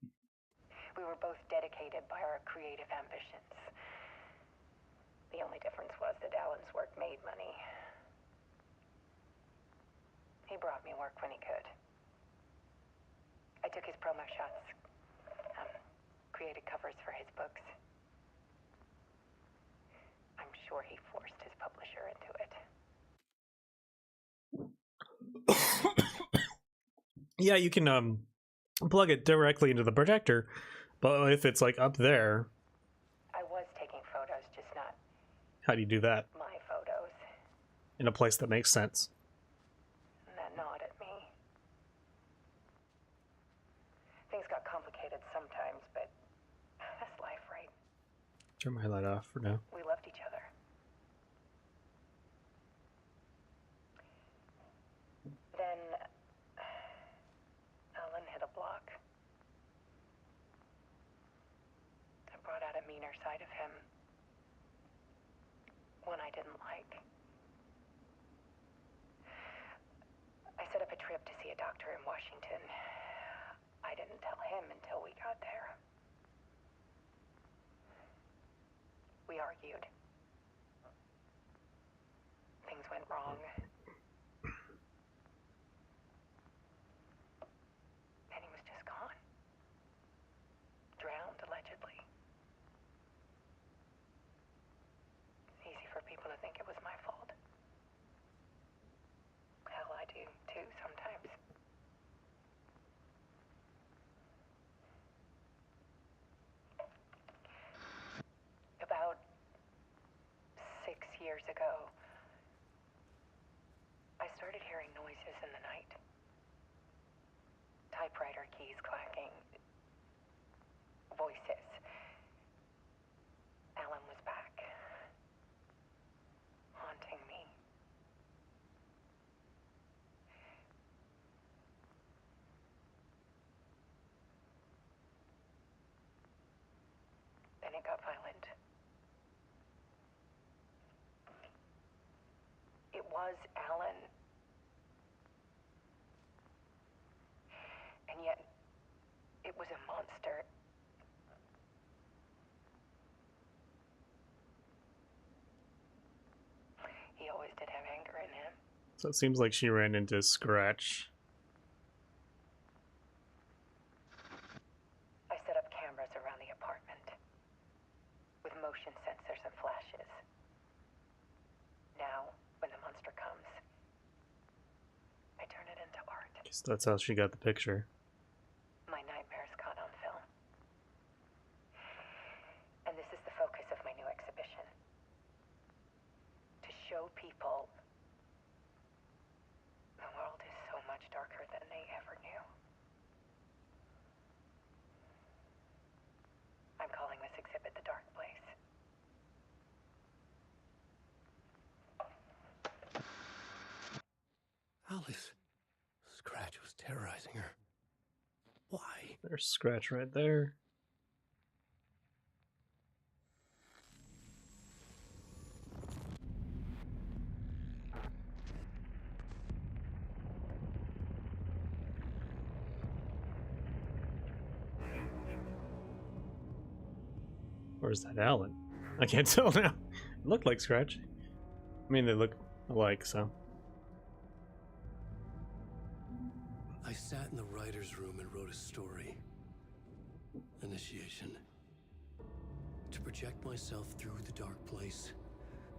We were both dedicated by our creative ambitions. The only difference was that Alan's work made money. He brought me work when he could. I took his promo shots, created covers for his books. I'm sure he forced his publisher into it. Yeah, you can plug it directly into the projector, but if it's like up there, I was taking photos, just not how do you do that my photos. in a place that makes sense? And that nod at me. Things got complicated sometimes, but that's life, right? Turn my light off for now. We loved each other. Then Alan hit a block. I brought out a meaner side of him. One I didn't like. I set up a trip to see a doctor in Washington. I didn't tell him until we got there. We argued. Things went wrong. And he was just gone. Drowned, allegedly. It's easy for people to think it was my fault. Hell, I do, too, sometimes. keys clacking. Voices. Alan was back. Haunting me. Then it got violent. It was Alan. And yet, it was a monster. He always did have anger in him. So it seems like she ran into Scratch. I set up cameras around the apartment with motion sensors and flashes. Now, when the monster comes, I turn it into art. Guess that's how she got the picture. My nightmares caught on film. And this is the focus of my new exhibition. To show people the world is so much darker than they ever knew. I'm calling this exhibit The Dark Place. Alice. Scratch was terrorizing her. Why? There's Scratch right there. Or is that Alan? I can't tell now. It looked like Scratch. I mean, they look alike, so. I sat in the writer's room and wrote a story. Initiation. To project myself through the dark place,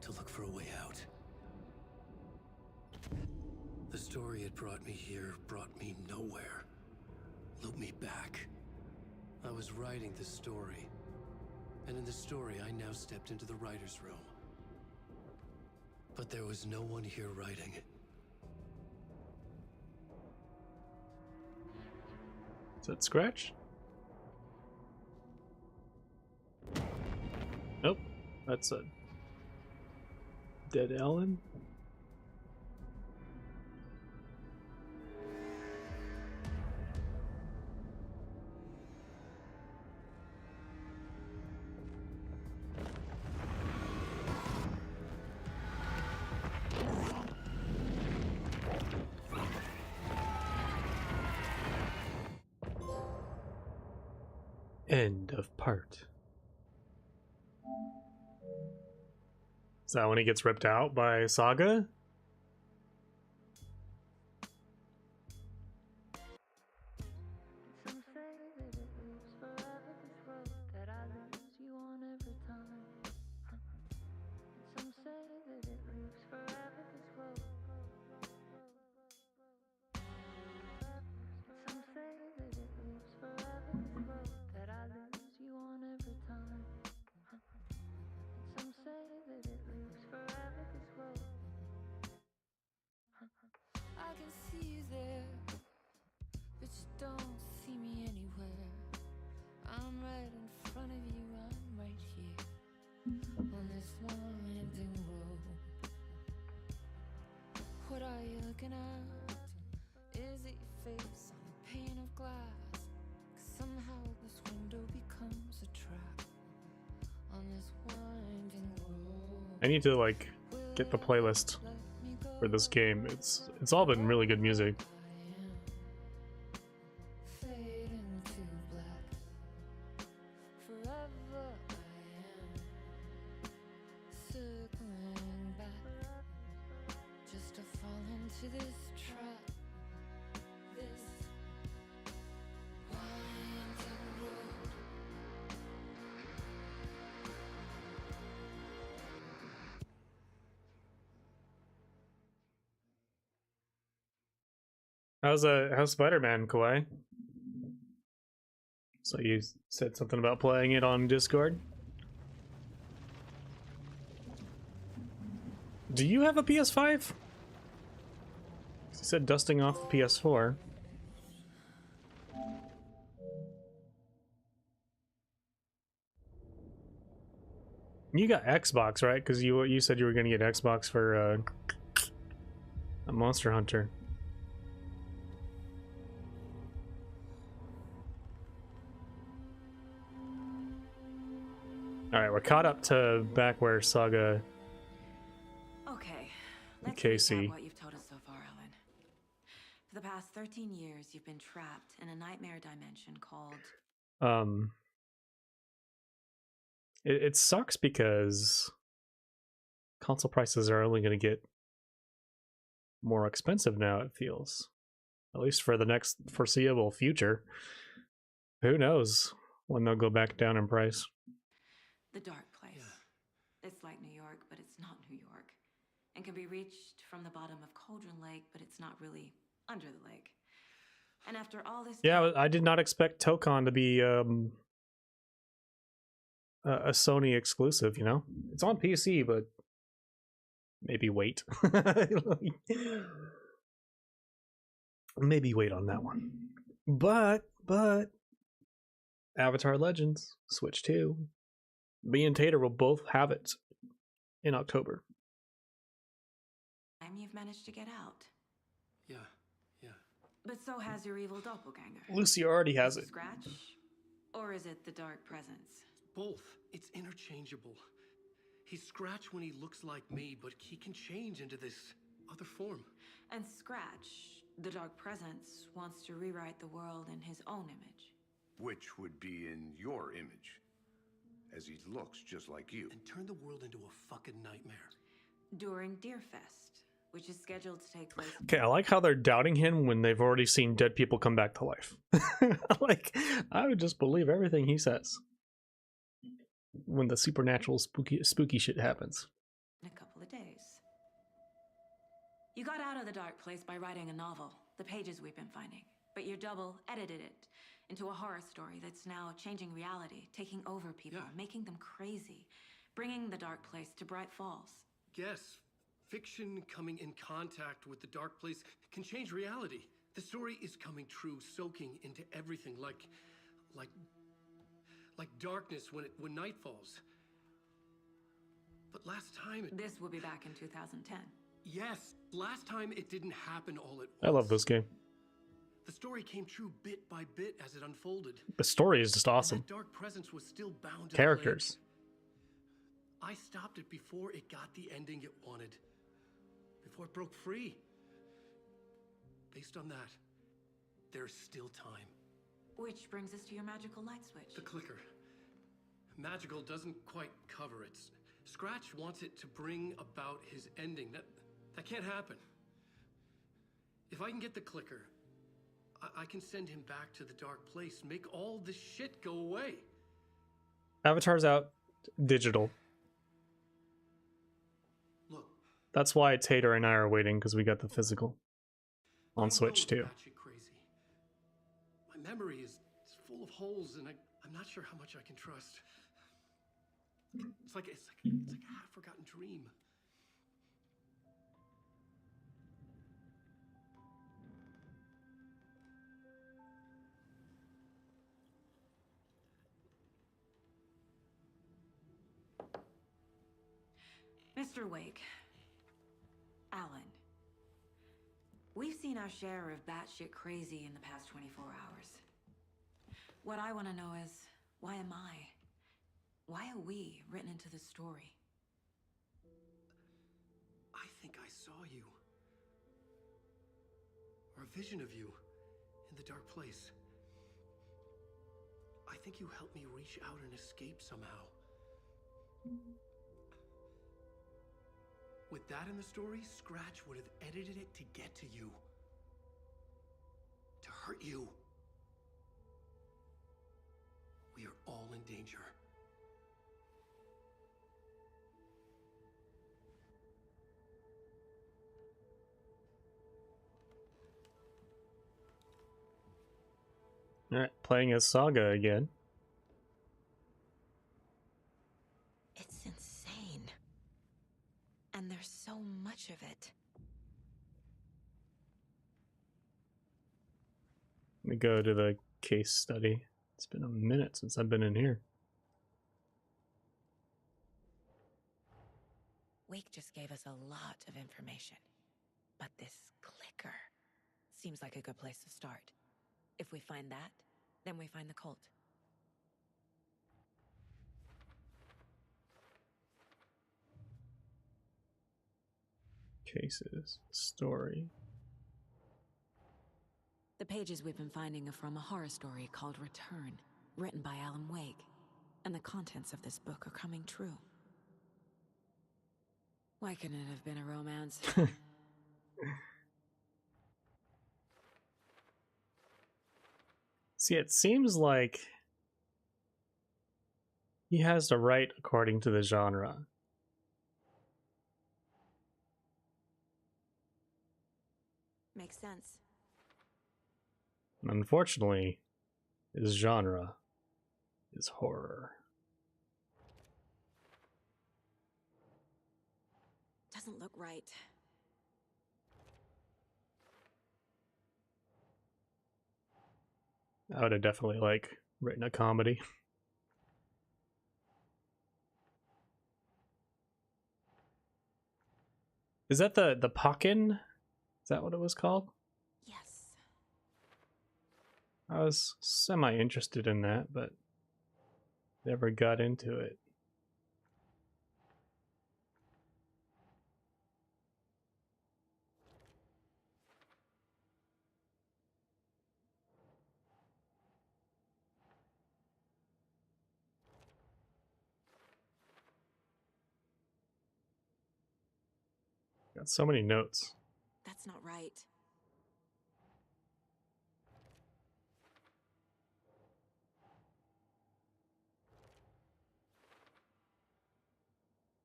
to look for a way out. The story had brought me here, brought me nowhere. Looped me back. I was writing the story. And in the story, I now stepped into the writer's room. But there was no one here writing. Is that Scratch? Nope. That's a dead Alan. End of part. Is that when he gets ripped out by Saga? Some say that it lives forever, this road that I lose you on every time. Some say that it lives forever, this road. Some say that it lives forever, this road that I lose you on every time. Some say that it lives forever, this road. I can see you there, but you don't see me anywhere. I'm right in front of you, I'm right here on this winding road. What are you looking at? Is it your face on a pane of glass? 'Cause somehow this window becomes a trap on this winding road. I need to like get the playlist for this game. It's all been really good music. Fading to black. Forever I am circling back, just to fall into this trap. This winding road. How's Spider-Man, Kawhi? So you said something about playing it on Discord? Do you have a PS5? You said dusting off the PS4. You got Xbox, right? Because you said you were gonna get Xbox for a Monster Hunter. All right, we're caught up to back where Saga. Okay, let's Casey. recap what you've told us so far, Alan. For the past 13 years, you've been trapped in a nightmare dimension called... It sucks because console prices are only going to get more expensive now, it feels. At least for the next foreseeable future. Who knows when they'll go back down in price. The Dark Place. Yeah. It's like New York, but it's not New York. And can be reached from the bottom of Cauldron Lake, but it's not really under the lake. And after all this... Yeah, I did not expect Tokon to be a Sony exclusive, you know? It's on PC, but maybe wait. Maybe wait on that one. But Avatar Legends, Switch 2. Me and Tater will both have it in October. You've managed to get out. Yeah. But so has your evil doppelganger. Lucy already has it. Scratch? Or is it the Dark Presence? Both. It's interchangeable. He's Scratch when he looks like me, but he can change into this other form. And Scratch, the Dark Presence, wants to rewrite the world in his own image. Which would be in your image, as he looks just like you. And turn the world into a fucking nightmare. During Deerfest, which is scheduled to take place... Okay, I like how they're doubting him when they've already seen dead people come back to life. Like, I would just believe everything he says when the supernatural spooky shit happens. In a couple of days. You got out of the Dark Place by writing a novel, the pages we've been finding, but your double edited it into a horror story that's now changing reality, taking over people, making them crazy, bringing the Dark Place to Bright Falls. Yes, fiction coming in contact with the Dark Place can change reality. The story is coming true, soaking into everything, like darkness when night falls. But last time This will be back in 2010. Yes, last time it didn't happen all at once. I love this game. The story came true bit by bit as it unfolded. The story is just awesome. And that dark presence was still bound to Characters. I stopped it before it got the ending it wanted. Before it broke free. Based on that, there's still time. Which brings us to your magical light switch. The clicker. Magical doesn't quite cover it. Scratch wants it to bring about his ending. That can't happen. If I can get the clicker, I can send him back to the Dark Place, make all this shit go away. Avatar's out digital. Look. That's why Tater and I are waiting, because we got the physical on Switch too. Crazy. My memory is full of holes, and I'm not sure how much I can trust. It's like a half-forgotten dream. Mr. Wake, Alan, we've seen our share of batshit crazy in the past 24 hours. What I want to know is, why am I? Why are we written into the story? I think I saw you. Or a vision of you in the Dark Place. I think you helped me reach out and escape somehow. With that in the story, Scratch would have edited it to get to you. To hurt you. We are all in danger. Alright, playing as Saga again. It's insane. And there's so much of it. Let me go to the case study. It's been a minute since I've been in here. Wake just gave us a lot of information. But this clicker seems like a good place to start. If we find that, then we find the cult. Cases. Story. The pages we've been finding are from a horror story called Return, written by Alan Wake. And the contents of this book are coming true. Why couldn't it have been a romance? See, it seems like he has to write according to the genre. Makes sense. Unfortunately, his genre is horror. Doesn't look right. I would have definitely written a comedy. Is that the Pokken? Is that what it was called? Yes. I was semi interested in that, but never got into it. Got so many notes. That's not right.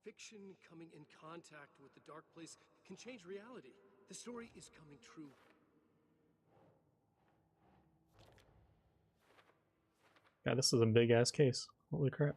Fiction coming in contact with the dark place can change reality. The story is coming true. God, this is a big ass case. Holy crap.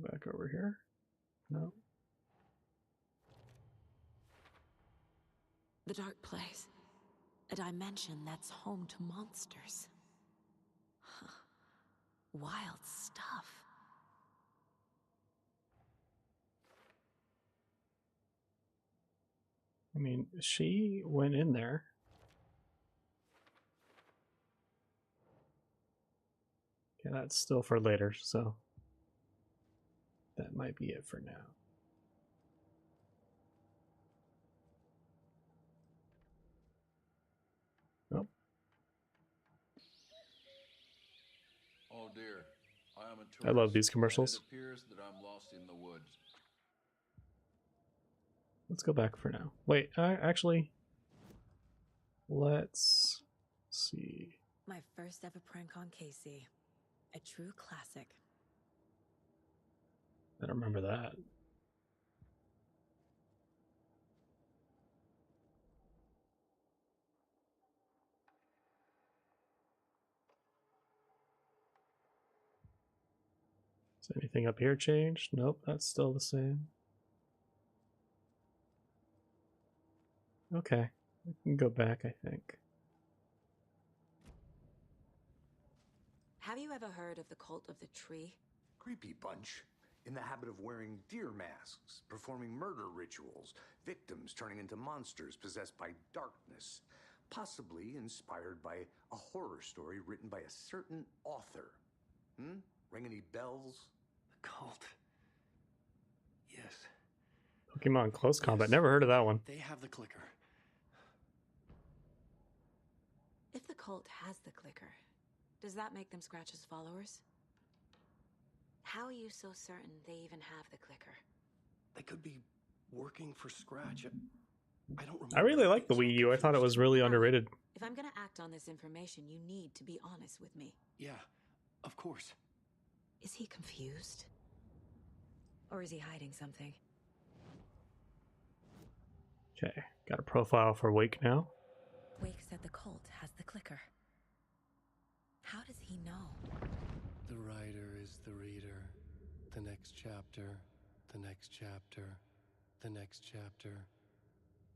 Go back over here. No. The dark place. A dimension that's home to monsters. Huh. Wild stuff. I mean, she went in there. Okay, that's still for later, so that might be it for now. Nope. Oh dear, I am a tourist. I love these commercials. It appears that I'm lost in the woods. Let's go back for now. Wait, actually, let's see. My first ever prank on Casey. A true classic. I don't remember that. Is anything up here changed? Nope, that's still the same. Okay, we can go back, I think. Have you ever heard of the cult of the tree? Creepy bunch. In the habit of wearing deer masks, performing murder rituals, victims turning into monsters possessed by darkness, possibly inspired by a horror story written by a certain author. Ring any bells? The cult. Yes. Pokemon Close Combat, never heard of that one. They have the clicker. If the cult has the clicker, does that make them Scratch's followers? How are you so certain they even have the clicker? They could be working for Scratch. I don't remember. I really like the Wii U. I thought it was really underrated. If I'm gonna act on this information, you need to be honest with me. Yeah, of course. Is he confused? Or is he hiding something? Okay, got a profile for Wake now. Wake said the cult has the clicker. How does he know? The writer is the reader. The next chapter, the next chapter, the next chapter.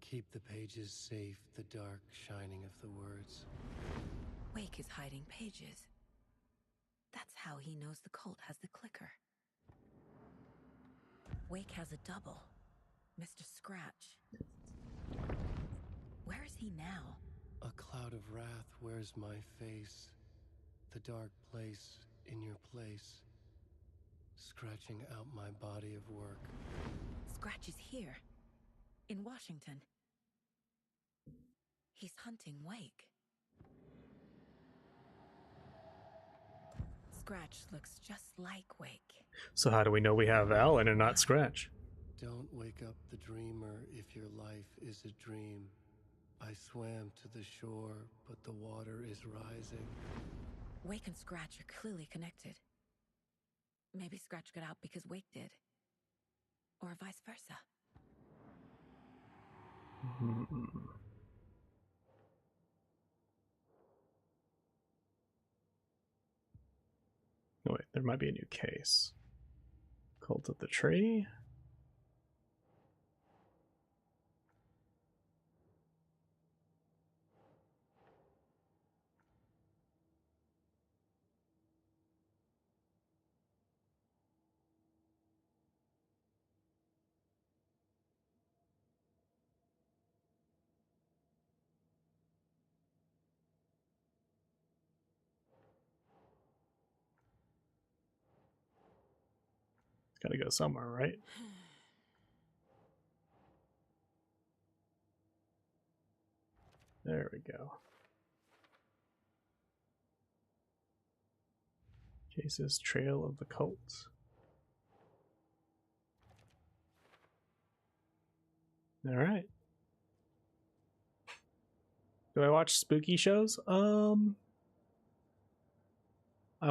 Keep the pages safe, the dark shining of the words. Wake is hiding pages. That's how he knows the cult has the clicker. Wake has a double, Mr. Scratch. Where is he now? A cloud of wrath wears my face, the dark place in your place, scratching out my body of work. Scratch is here, in Washington. He's hunting Wake. Scratch looks just like Wake. So how do we know we have Alan and not Scratch? Don't wake up the dreamer if your life is a dream. I swam to the shore, but the water is rising. Wake and Scratch are clearly connected. Maybe Scratch got out because Wake did. Or vice versa. Oh, wait, there might be a new case. Cult of the Tree. Gotta go somewhere, right? There we go. Cases Trail of the Cult. All right. Do I watch spooky shows? I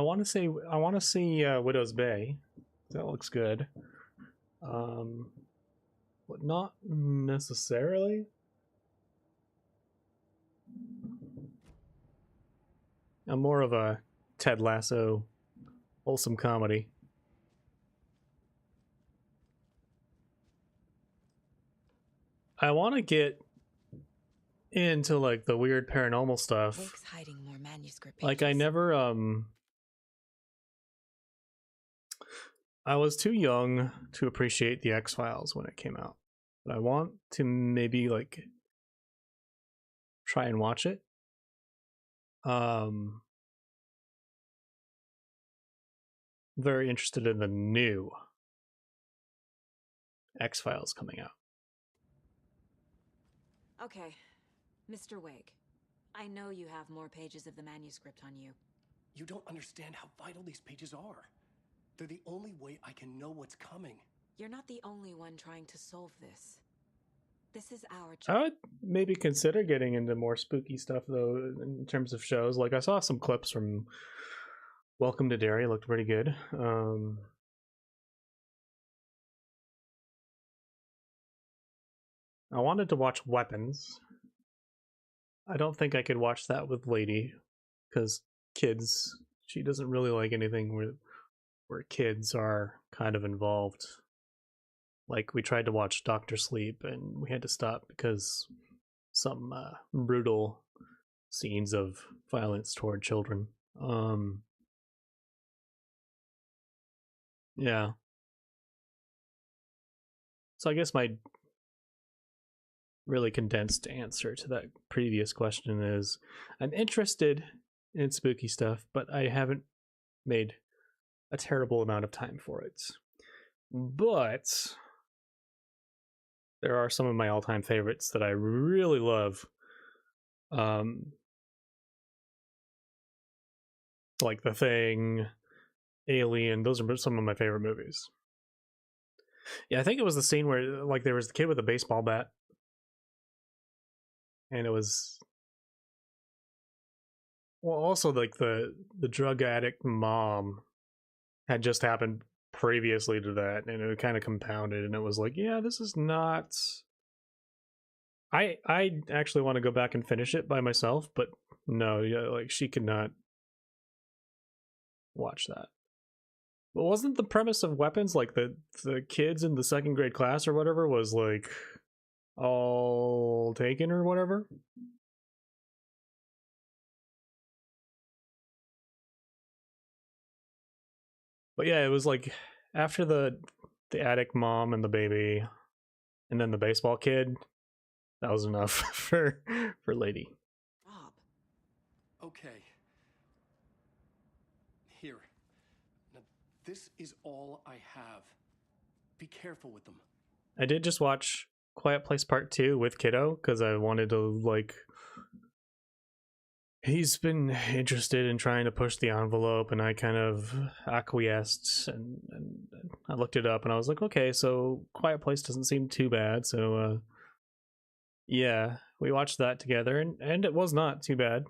want to see Widow's Bay. That looks good. But not necessarily. I'm more of a Ted Lasso wholesome comedy. I want to get into like the weird paranormal stuff. Wake's hiding more manuscript pages. Like I never I was too young to appreciate the X-Files when it came out. But I want to maybe like try and watch it. Very interested in the new X-Files coming out. Okay, Mr. Wake. I know you have more pages of the manuscript on you. You don't understand how vital these pages are. They're the only way I can know what's coming. You're not the only one trying to solve this. This is our I would maybe consider getting into more spooky stuff though in terms of shows. Like I saw some clips from Welcome to Derry, looked pretty good. I wanted to watch Weapons. I don't think I could watch that with Lady because kids, she doesn't really like anything where kids are kind of involved. Like we tried to watch Doctor Sleep and we had to stop because some brutal scenes of violence toward children. Yeah. So I guess my really condensed answer to that previous question is I'm interested in spooky stuff, but I haven't made a terrible amount of time for it. But there are some of my all-time favorites that I really love. Like The Thing, Alien, those are some of my favorite movies. Yeah, I think it was the scene where like there was the kid with a baseball bat. And it was well also like the drug addict mom had just happened previously to that, and it kind of compounded, and it was like, yeah, this is not I actually want to go back and finish it by myself, but no, yeah, like she could not watch that. But wasn't the premise of weapons like the kids in the second grade class or whatever was like all taken or whatever? But yeah, it was like after the addict mom and the baby, and then the baseball kid. That was enough for Lady. Rob. Okay. Here. Now, this is all I have. Be careful with them. I did just watch Quiet Place Part 2 with Kiddo because I wanted to, like, he's been interested in trying to push the envelope, and I kind of acquiesced, and I looked it up, and I was like, okay, so Quiet Place doesn't seem too bad, so yeah, we watched that together, and it was not too bad.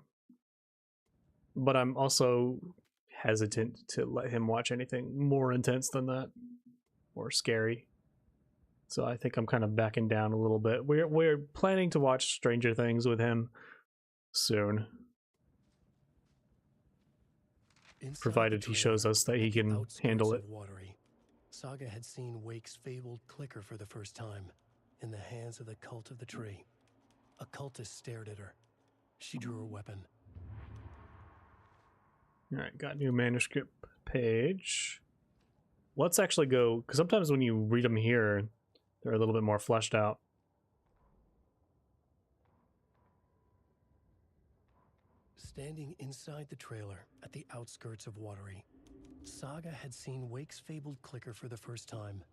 But I'm also hesitant to let him watch anything more intense than that, or scary. So I think I'm kind of backing down a little bit. We're planning to watch Stranger Things with him soon. Provided he shows us that he can handle it. Watery, Saga had seen Wake's fabled clicker for the first time, in the hands of the Cult of the Tree. A cultist stared at her. She drew her weapon. Alright, got new manuscript page. Let's actually go, because sometimes when you read them here, they're a little bit more fleshed out. Standing inside the trailer at the outskirts of Watery, Saga had seen Wake's fabled clicker for the first time,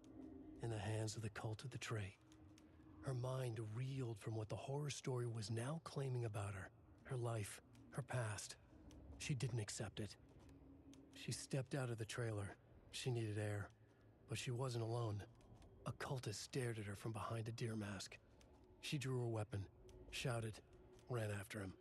in the hands of the Cult of the Tree. Her mind reeled from what the horror story was now claiming about her, her life, her past. She didn't accept it. She stepped out of the trailer. She needed air, but she wasn't alone. A cultist stared at her from behind a deer mask. She drew her weapon, shouted, ran after him.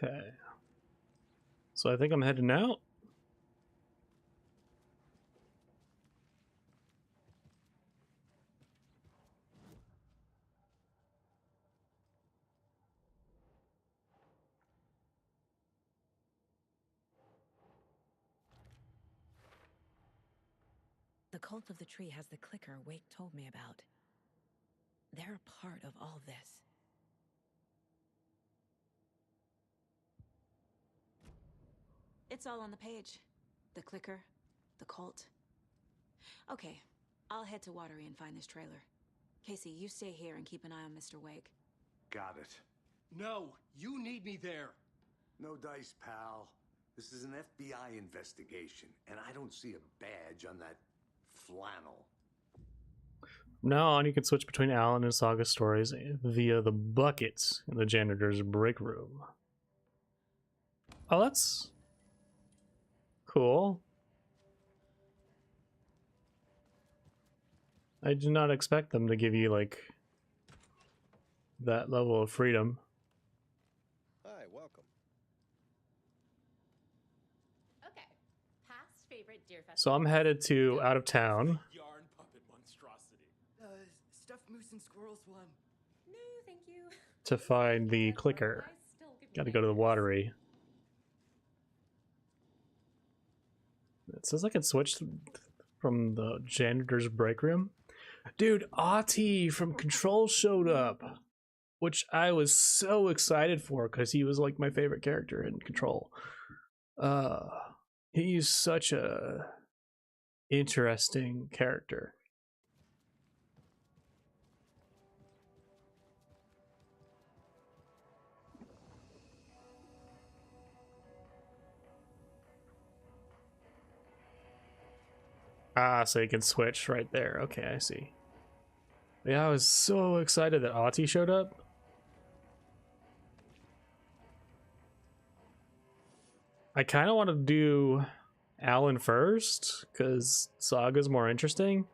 Okay. So I think I'm heading out. The Cult of the Tree has the clicker Wake told me about. They're a part of all this. It's all on the page. The clicker, the cult. Okay, I'll head to Watery and find this trailer. Casey, you stay here and keep an eye on Mr. Wake. Got it. No, you need me there. No dice, pal. This is an FBI investigation, and I don't see a badge on that flannel. From now on, you can switch between Alan and Saga stories via the buckets in the janitor's break room. Oh, that's cool. I did not expect them to give you, like, that level of freedom. Hi, welcome. Okay. Past favorite Deer Festival. So I'm headed to out of town. Yarn puppet monstrosity. Stuffed moose and squirrels one. No, thank you. To find the clicker. Gotta go to the Watery. It says I can switch from the janitor's break room. Dude, Ahti from Control showed up, which I was so excited for because he was like my favorite character in Control. He's such a interesting character. Ah, so you can switch right there. Okay, I see. Yeah, I was so excited that Ahti showed up. I kind of want to do Alan first, because Saga's more interesting.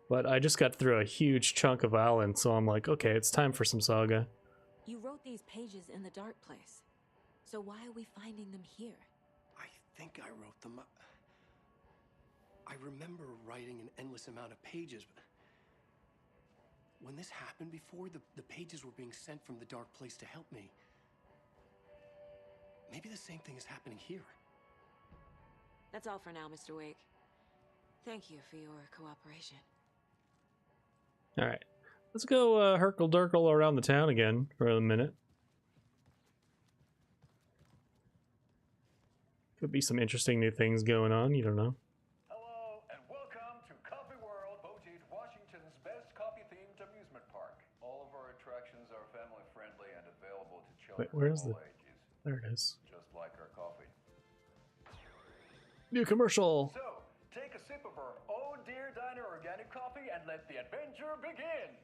But I just got through a huge chunk of Alan, so I'm like, okay, it's time for some Saga. You wrote these pages in the dark place. So why are we finding them here? I think I wrote them. I remember writing an endless amount of pages, but when this happened before, the pages were being sent from the Dark Place to help me. Maybe the same thing is happening here. That's all for now, Mr. Wake. Thank you for your cooperation. All right, let's go herkle-durkle around the town again for a minute. Could be some interesting new things going on, you don't know. Hello, and welcome to Coffee World, voted Washington's best coffee-themed amusement park. All of our attractions are family-friendly and available to children Wait, where's of the... all ages. There it is. Just like our coffee. New commercial! So, take a sip of our Oh Dear Diner organic coffee and let the adventure begin!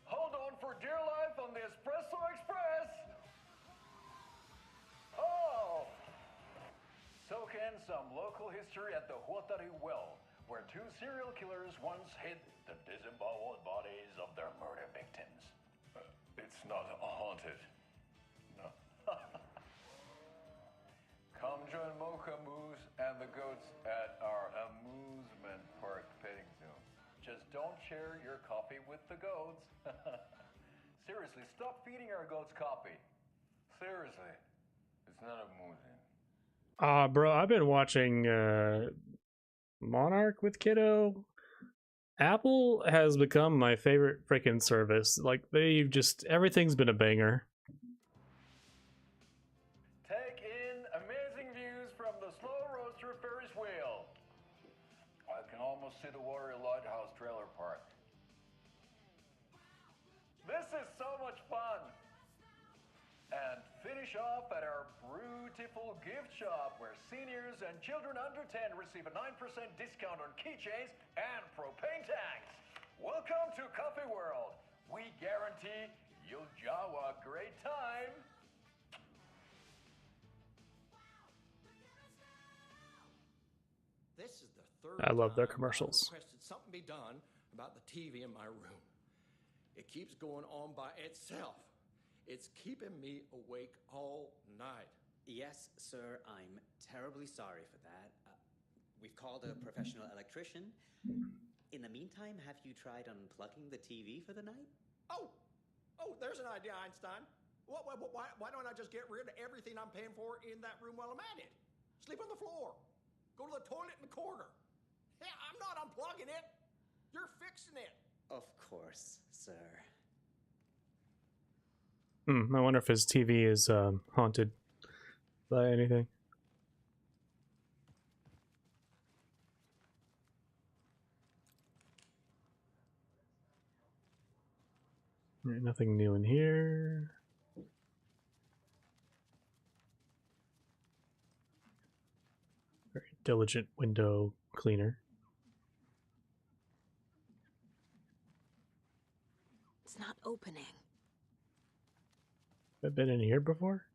Hold on for dear life on the Espresso Express! Oh! Soak in some local history at the Huatari Well, where two serial killers once hid the disemboweled bodies of their murder victims. It's not haunted. No. Come join Mocha Moose and the goats at our amusement park petting zoo. Just don't share your coffee with the goats. Seriously, stop feeding our goats coffee. Seriously, it's not amusing. Bro, I've been watching Monarch with Kiddo. Apple has become my favorite freaking service. Like, they've just, everything's been a banger. Take in amazing views from the Slow Roaster Ferris wheel. I can almost see the Warrior Lighthouse trailer park. This is so much fun. And finish off at our beautiful gift shop where seniors and children under 10 receive a 9% discount on keychains and propane tanks. Welcome to Coffee World. We guarantee you'll have a great time. This is the third I love their time commercials. I've requested something be done about the TV in my room. It keeps going on by itself. It's keeping me awake all night. Yes, sir, I'm terribly sorry for that. We've called a professional electrician. In the meantime, have you tried unplugging the TV for the night? Oh, there's an idea, Einstein. Why don't I just get rid of everything I'm paying for in that room while I'm at it? Sleep on the floor. Go to the toilet in the corner. Yeah, I'm not unplugging it. You're fixing it. Of course, sir. I wonder if his TV is haunted by anything. Right, nothing new in here. Very diligent window cleaner. It's not opening. Have I been in here before?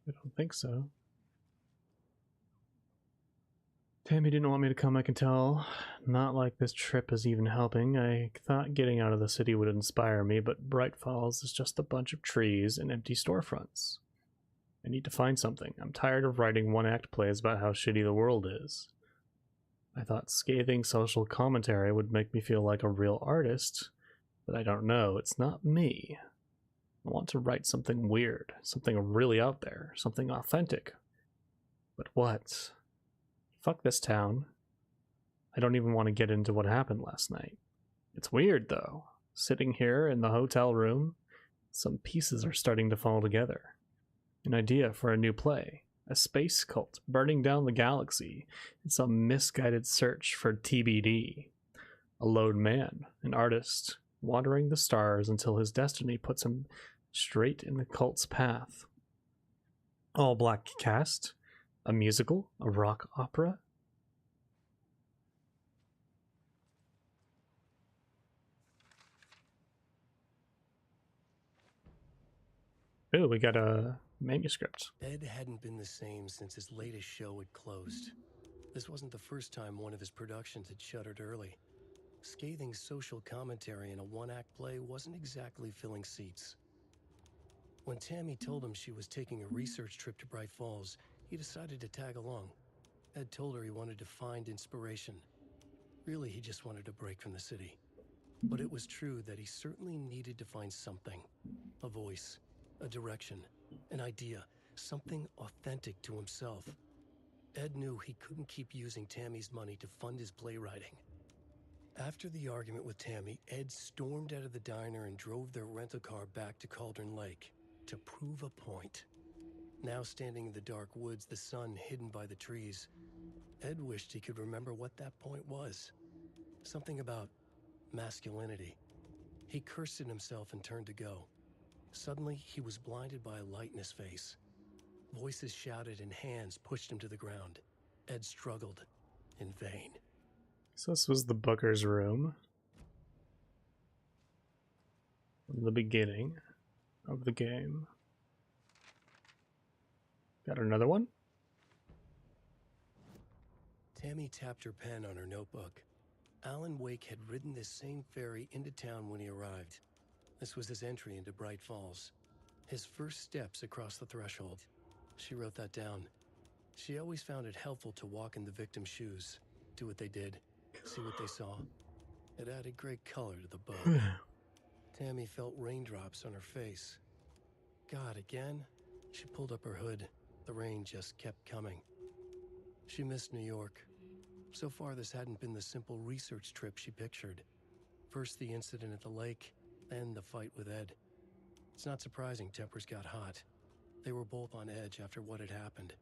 I don't think so. Tammy didn't want me to come, I can tell. Not like this trip is even helping. I thought getting out of the city would inspire me, but Bright Falls is just a bunch of trees and empty storefronts. I need to find something. I'm tired of writing one-act plays about how shitty the world is. I thought scathing social commentary would make me feel like a real artist, but I don't know. It's not me. I want to write something weird, something really out there, something authentic. But what? Fuck this town. I don't even want to get into what happened last night. It's weird, though. Sitting here in the hotel room, some pieces are starting to fall together. An idea for a new play. A space cult burning down the galaxy in some misguided search for TBD. A lone man, an artist, wandering the stars until his destiny puts him straight in the cult's path. All black cast? A musical? A rock opera? Ooh, we got a manuscript. Ed hadn't been the same since his latest show had closed. This wasn't the first time one of his productions had shuttered early. Scathing social commentary in a one-act play wasn't exactly filling seats. When Tammy told him she was taking a research trip to Bright Falls, he decided to tag along. Ed told her he wanted to find inspiration. Really, he just wanted a break from the city. But it was true that he certainly needed to find something. A voice, a direction, an idea, something authentic to himself. Ed knew he couldn't keep using Tammy's money to fund his playwriting. After the argument with Tammy, Ed stormed out of the diner and drove their rental car back to Cauldron Lake to prove a point. Now standing in the dark woods, the sun hidden by the trees, Ed wished he could remember what that point was. Something about masculinity. He cursed at himself and turned to go. Suddenly, he was blinded by a light in his face. Voices shouted and hands pushed him to the ground. Ed struggled, in vain. So this was the Booker's room. From the beginning of the game. Got another one? Tammy tapped her pen on her notebook. Alan Wake had ridden this same ferry into town when he arrived. This was his entry into Bright Falls. His first steps across the threshold. She wrote that down. She always found it helpful to walk in the victim's shoes, do what they did, see what they saw. It added great color to the book. Tammy felt raindrops on her face. God, again? She pulled up her hood. The rain just kept coming. She missed New York. So far, this hadn't been the simple research trip she pictured. First the incident at the lake, then the fight with Ed. It's not surprising tempers got hot. They were both on edge after what had happened.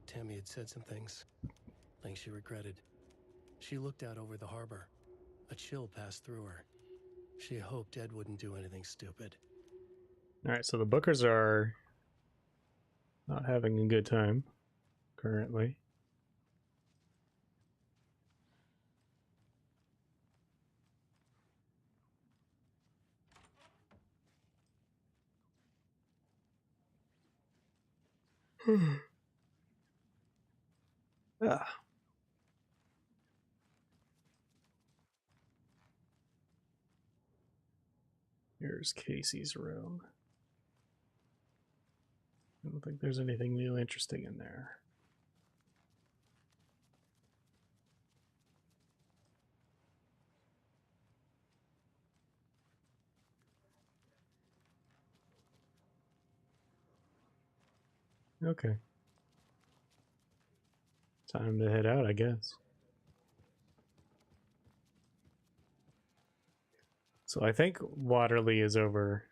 Tammy had said some things she regretted. She looked out over the harbor. A chill passed through her. She hoped Ed wouldn't do anything stupid. Alright, so the Bookers are not having a good time currently. Ah. Here's Casey's room. I don't think there's anything new interesting in there. Okay. Time to head out, I guess. So I think Waterley is over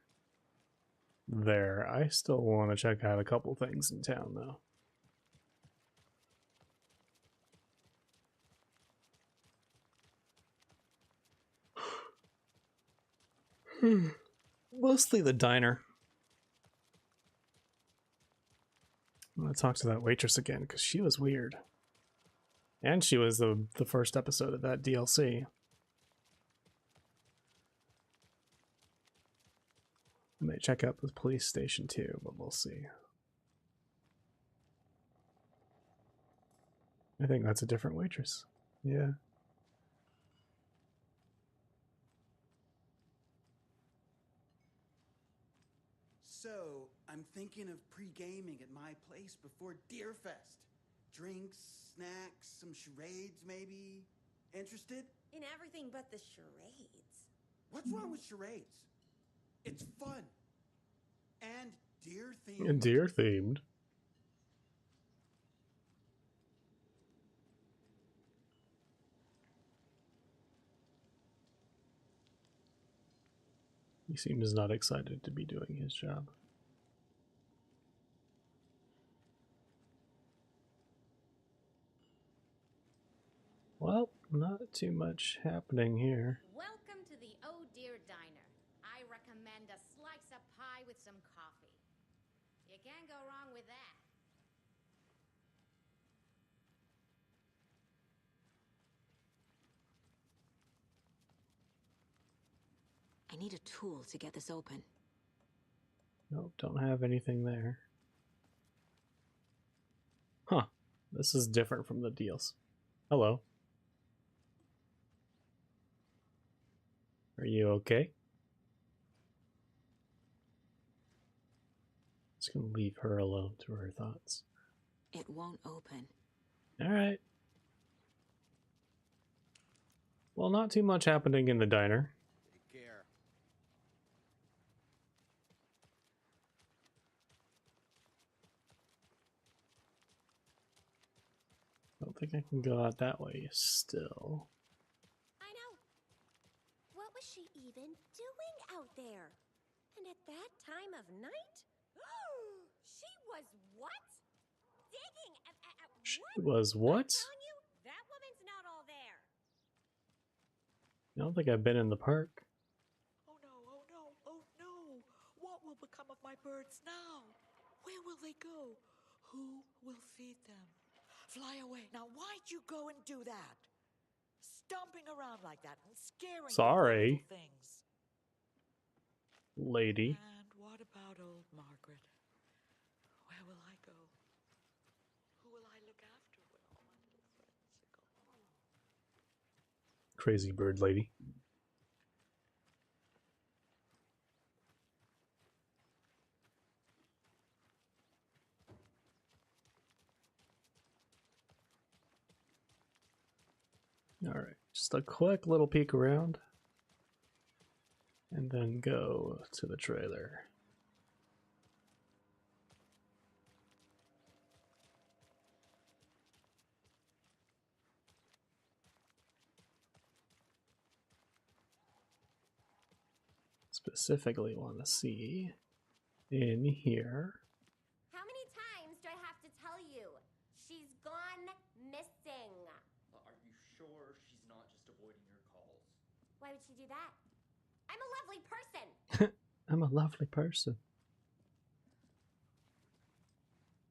there. I still want to check out a couple things in town, though. Mostly the diner. I'm gonna talk to that waitress again because she was weird, and she was the first episode of that DLC. I may check out the police station too, but we'll see. I think that's a different waitress. Yeah. So, I'm thinking of pre-gaming at my place before Deerfest. Drinks, snacks, some charades maybe. Interested? In everything but the charades. What's wrong with charades? It's fun. And deer-themed. And deer themed. He seems not excited to be doing his job. Well, not too much happening here. Welcome to the Oh Dear Diner. I recommend a slice of pie with some coffee. You can't go wrong with that. I need a tool to get this open. Nope, don't have anything there. Huh. This is different from the deals. Hello. Are you okay? Just gonna leave her alone to her thoughts. It won't open. Alright. Well, not too much happening in the diner. Take care. I don't think I can go out that way still. I know. What was she even doing out there? And at that time of night? She was what? Digging at She what? was what? I'm telling you, that woman's not all there. I don't think I've been in the park. Oh no, oh no, oh no. What will become of my birds now? Where will they go? Who will feed them? Fly away. Now why'd you go and do that? Stomping around like that and scaring the poor Sorry, little things. lady. And what about old Margaret? Where will I go? Who will I look after when all my little friends are gone? Crazy bird lady. Alright, just a quick little peek around. And then go to the trailer. Specifically want to see in here. How many times do I have to tell you? She's gone missing. Are you sure she's not just avoiding your calls? Why would she do that? I'm a lovely person. I'm a lovely person.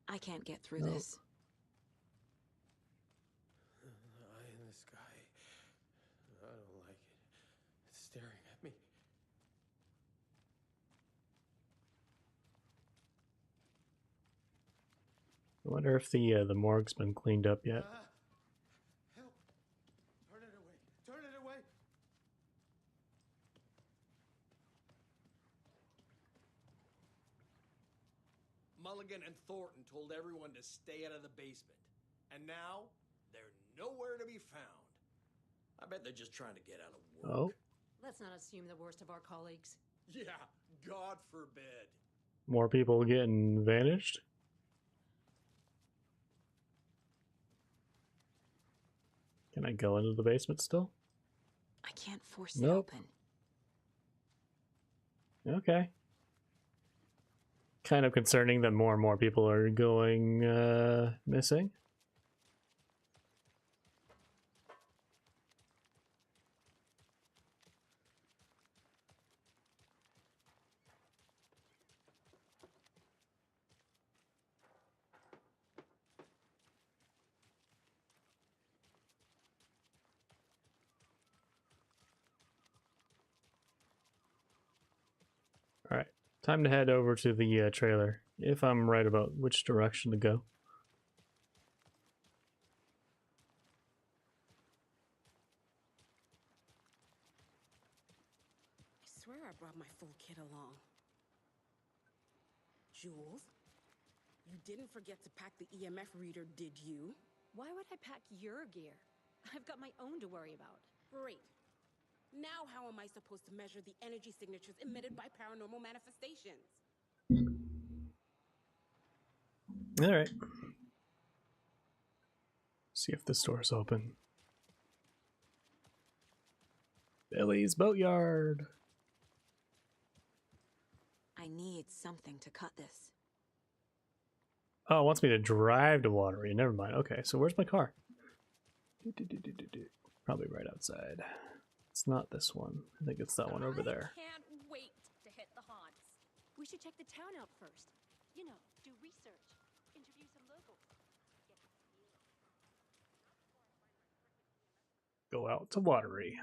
I can't get through No. this. The eye in the sky. I don't like it. It's staring at me. I wonder if the morgue's been cleaned up yet. Help! Turn it away! Turn it away! Mulligan and Thornton told everyone to stay out of the basement. And now, they're nowhere to be found. I bet they're just trying to get out of work. Oh, Let's not assume the worst of our colleagues. Yeah, God forbid. more people getting vanished? Can I go into the basement still? I can't force it Nope. open. Okay. Kind of concerning that more and more people are going missing. All right, time to head over to the trailer, if I'm right about which direction to go. I swear I brought my full kit along. Jules, you didn't forget to pack the EMF reader, did you? Why would I pack your gear? I've got my own to worry about. Great. Now how am I supposed to measure the energy signatures emitted by paranormal manifestations? All right. See if this door's open. Billy's Boatyard. I need something to cut this. Oh, it wants me to drive to Watery. Never mind. Okay, so where's my car? Probably right outside. It's not this one. I think it's that one over there. I can't wait to hit the haunts. We should check the town out first. You know, do research, interview some locals. Go out to Watery.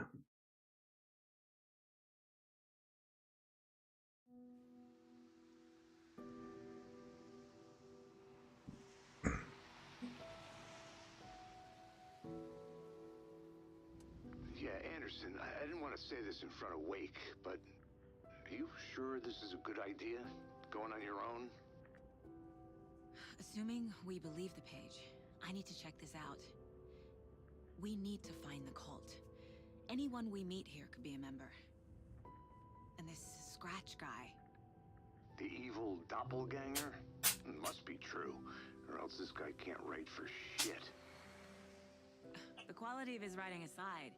Yeah, Anderson, I didn't want to say this in front of Wake, but are you sure this is a good idea? Going on your own? assuming we believe the page, I need to check this out. We need to find the cult. Anyone we meet here could be a member. And this Scratch guy. The evil doppelganger? Must be true, or else this guy can't write for shit. The quality of his writing aside,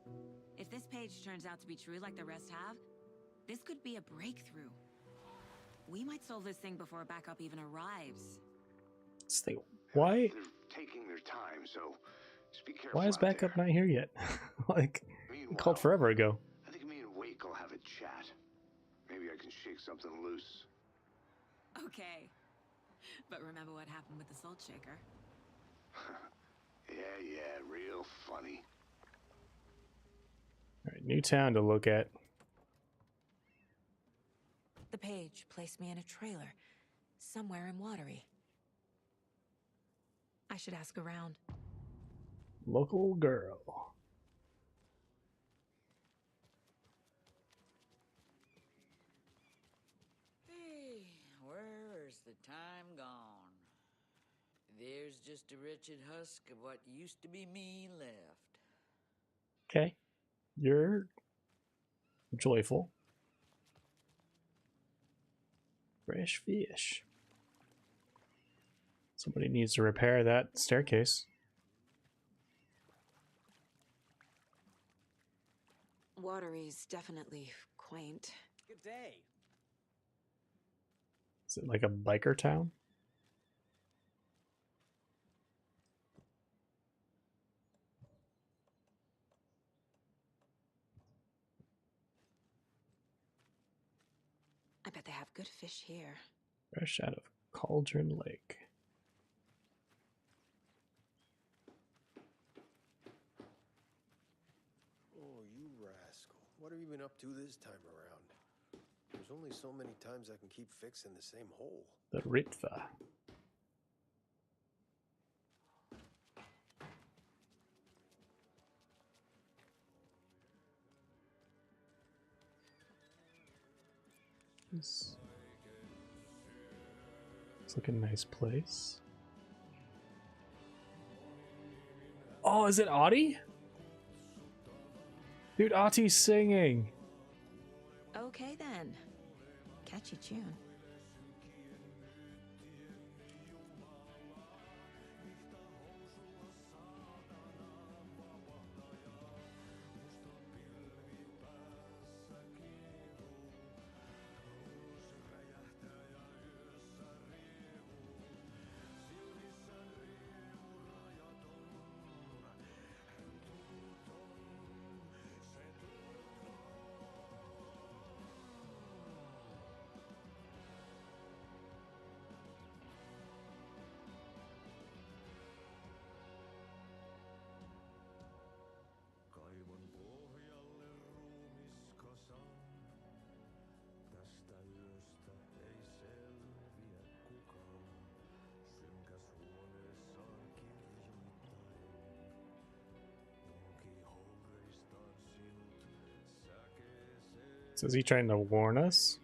if this page turns out to be true like the rest have, this could be a breakthrough. We might solve this thing before backup even arrives. This thing, why? They're taking their time, so just be careful. Why is out backup there. not here yet? Like, called forever ago. I think me and Wake will have a chat. Maybe I can shake something loose. Okay. But remember what happened with the Salt Shaker? Yeah, real funny. Alright, new town to look at. The page placed me in a trailer, somewhere in Watery. I should ask around. Local girl. Hey, where's the time gone? There's just a wretched husk of what used to be me left. Okay. You're joyful. Fresh fish. Somebody needs to repair that staircase. Watery's definitely quaint. Good day. Is it like a biker town? I bet they have good fish here. Fresh out of Cauldron Lake. Oh, you rascal. What have you been up to this time around? There's only so many times I can keep fixing the same hole. The Ritva. It's like a nice place. Oh, is it Audie? Dude, Audie's singing. Okay then. Catchy tune. So is he trying to warn us?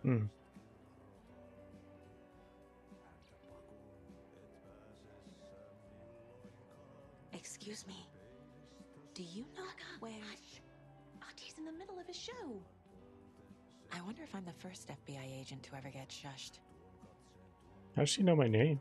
Hmm. Excuse me. Do you know where... Audie's in the middle of a show. I wonder if I'm the first FBI agent to ever get shushed. How does she know my name?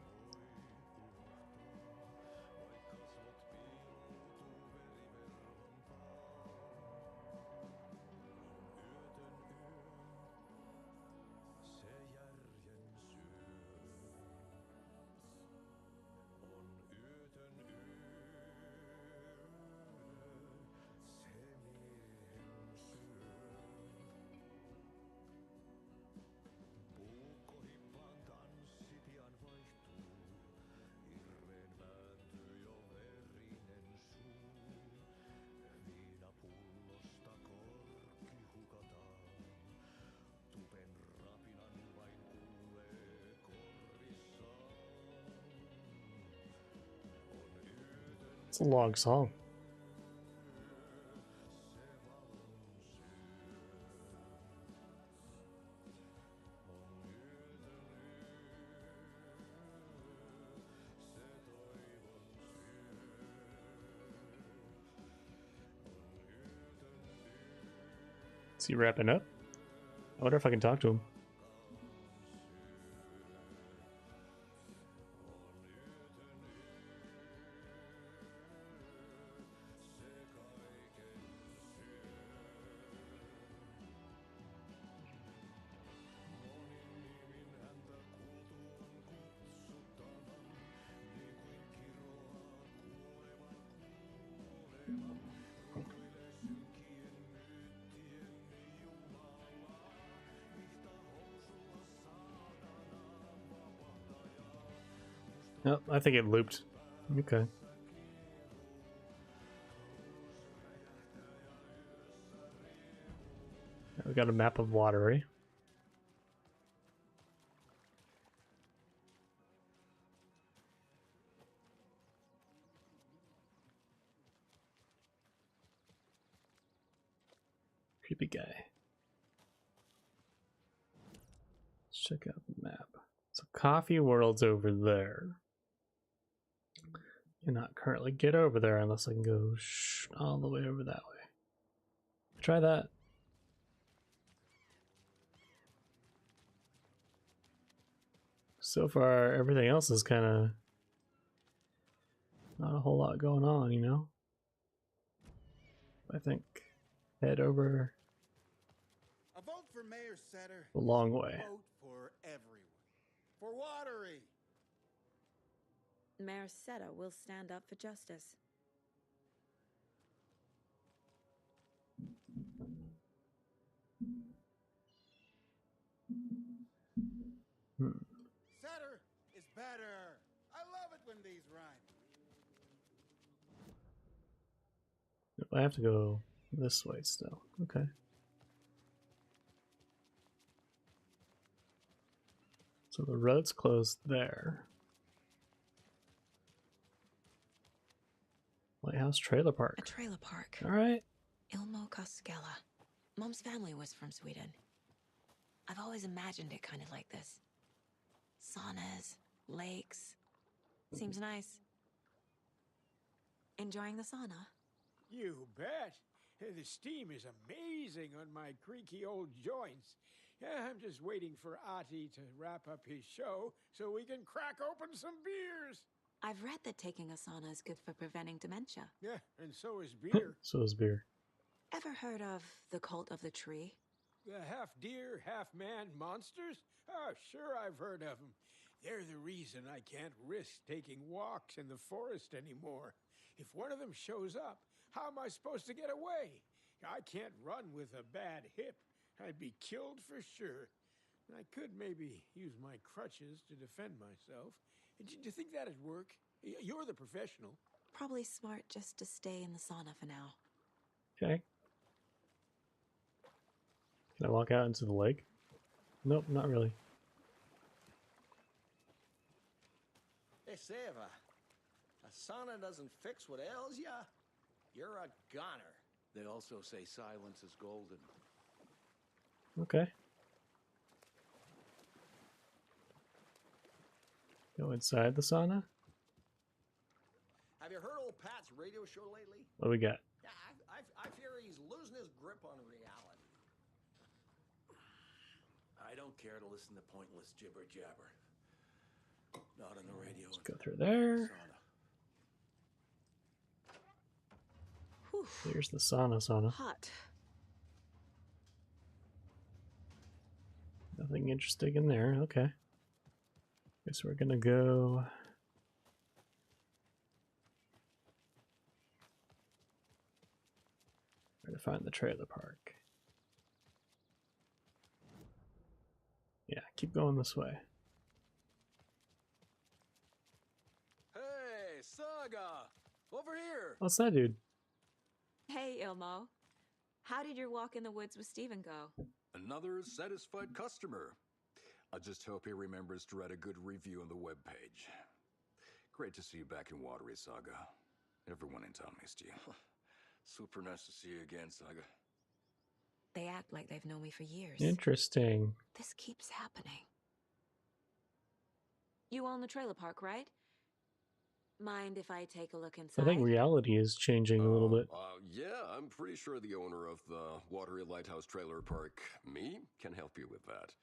It's a long song. Is he wrapping up? I wonder if I can talk to him. Oh, I think it looped. Okay. We got a map of Watery. Creepy guy. Let's check out the map. So Coffee World's over there. Cannot currently get over there unless I can go all the way over that way. Try that. So far, everything else is kind of not a whole lot going on, you know? I think head over A vote for Mayor Setter. the long way. Vote for everyone. For Watery. Mayor Seta will stand up for justice. Setter is better. I love it when these rhyme. I have to go this way still. Okay. So the road's closed there. Lighthouse Trailer Park. A trailer park. All right. Ilmo Koskela. Mom's family was from Sweden. I've always imagined it kind of like this. Saunas, lakes. Seems nice. Enjoying the sauna? You bet. The steam is amazing on my creaky old joints. I'm just waiting for Ati to wrap up his show so we can crack open some beers. I've read that taking a sauna is good for preventing dementia. Yeah, and so is beer. So is beer. Ever heard of the cult of the tree? The half deer, half man monsters? Oh, sure, I've heard of them. They're the reason I can't risk taking walks in the forest anymore. If one of them shows up, how am I supposed to get away? I can't run with a bad hip. I'd be killed for sure. I could maybe use my crutches to defend myself. Do you think that'd work? You're the professional. Probably smart just to stay in the sauna for now. Okay. Can I walk out into the lake? Nope, not really. Hey, Seva, a sauna doesn't fix what ails ya. You're a goner. They also say silence is golden. Okay. Go inside the sauna. Have you heard old Pat's radio show lately? What do we got? Yeah, I fear he's losing his grip on reality. I don't care to listen to pointless jibber jabber. Not on the radio. Let's go through there. Here's the sauna. Hot. Nothing interesting in there. Okay. Guess we're gonna go. Where to find the trailer park? Yeah, keep going this way. Hey, Saga! Over here! What's that, dude? Hey, Ilmo. How did your walk in the woods with Steven go? Another satisfied customer. I just hope he remembers to write a good review on the webpage. Great to see you back in Watery, Saga. Everyone in town missed you. Super nice to see you again, Saga. They act like they've known me for years. Interesting. This keeps happening. You own the trailer park, right? Mind if I take a look inside? I think reality is changing a little bit. Yeah, I'm pretty sure the owner of the Watery Lighthouse Trailer Park, me, can help you with that.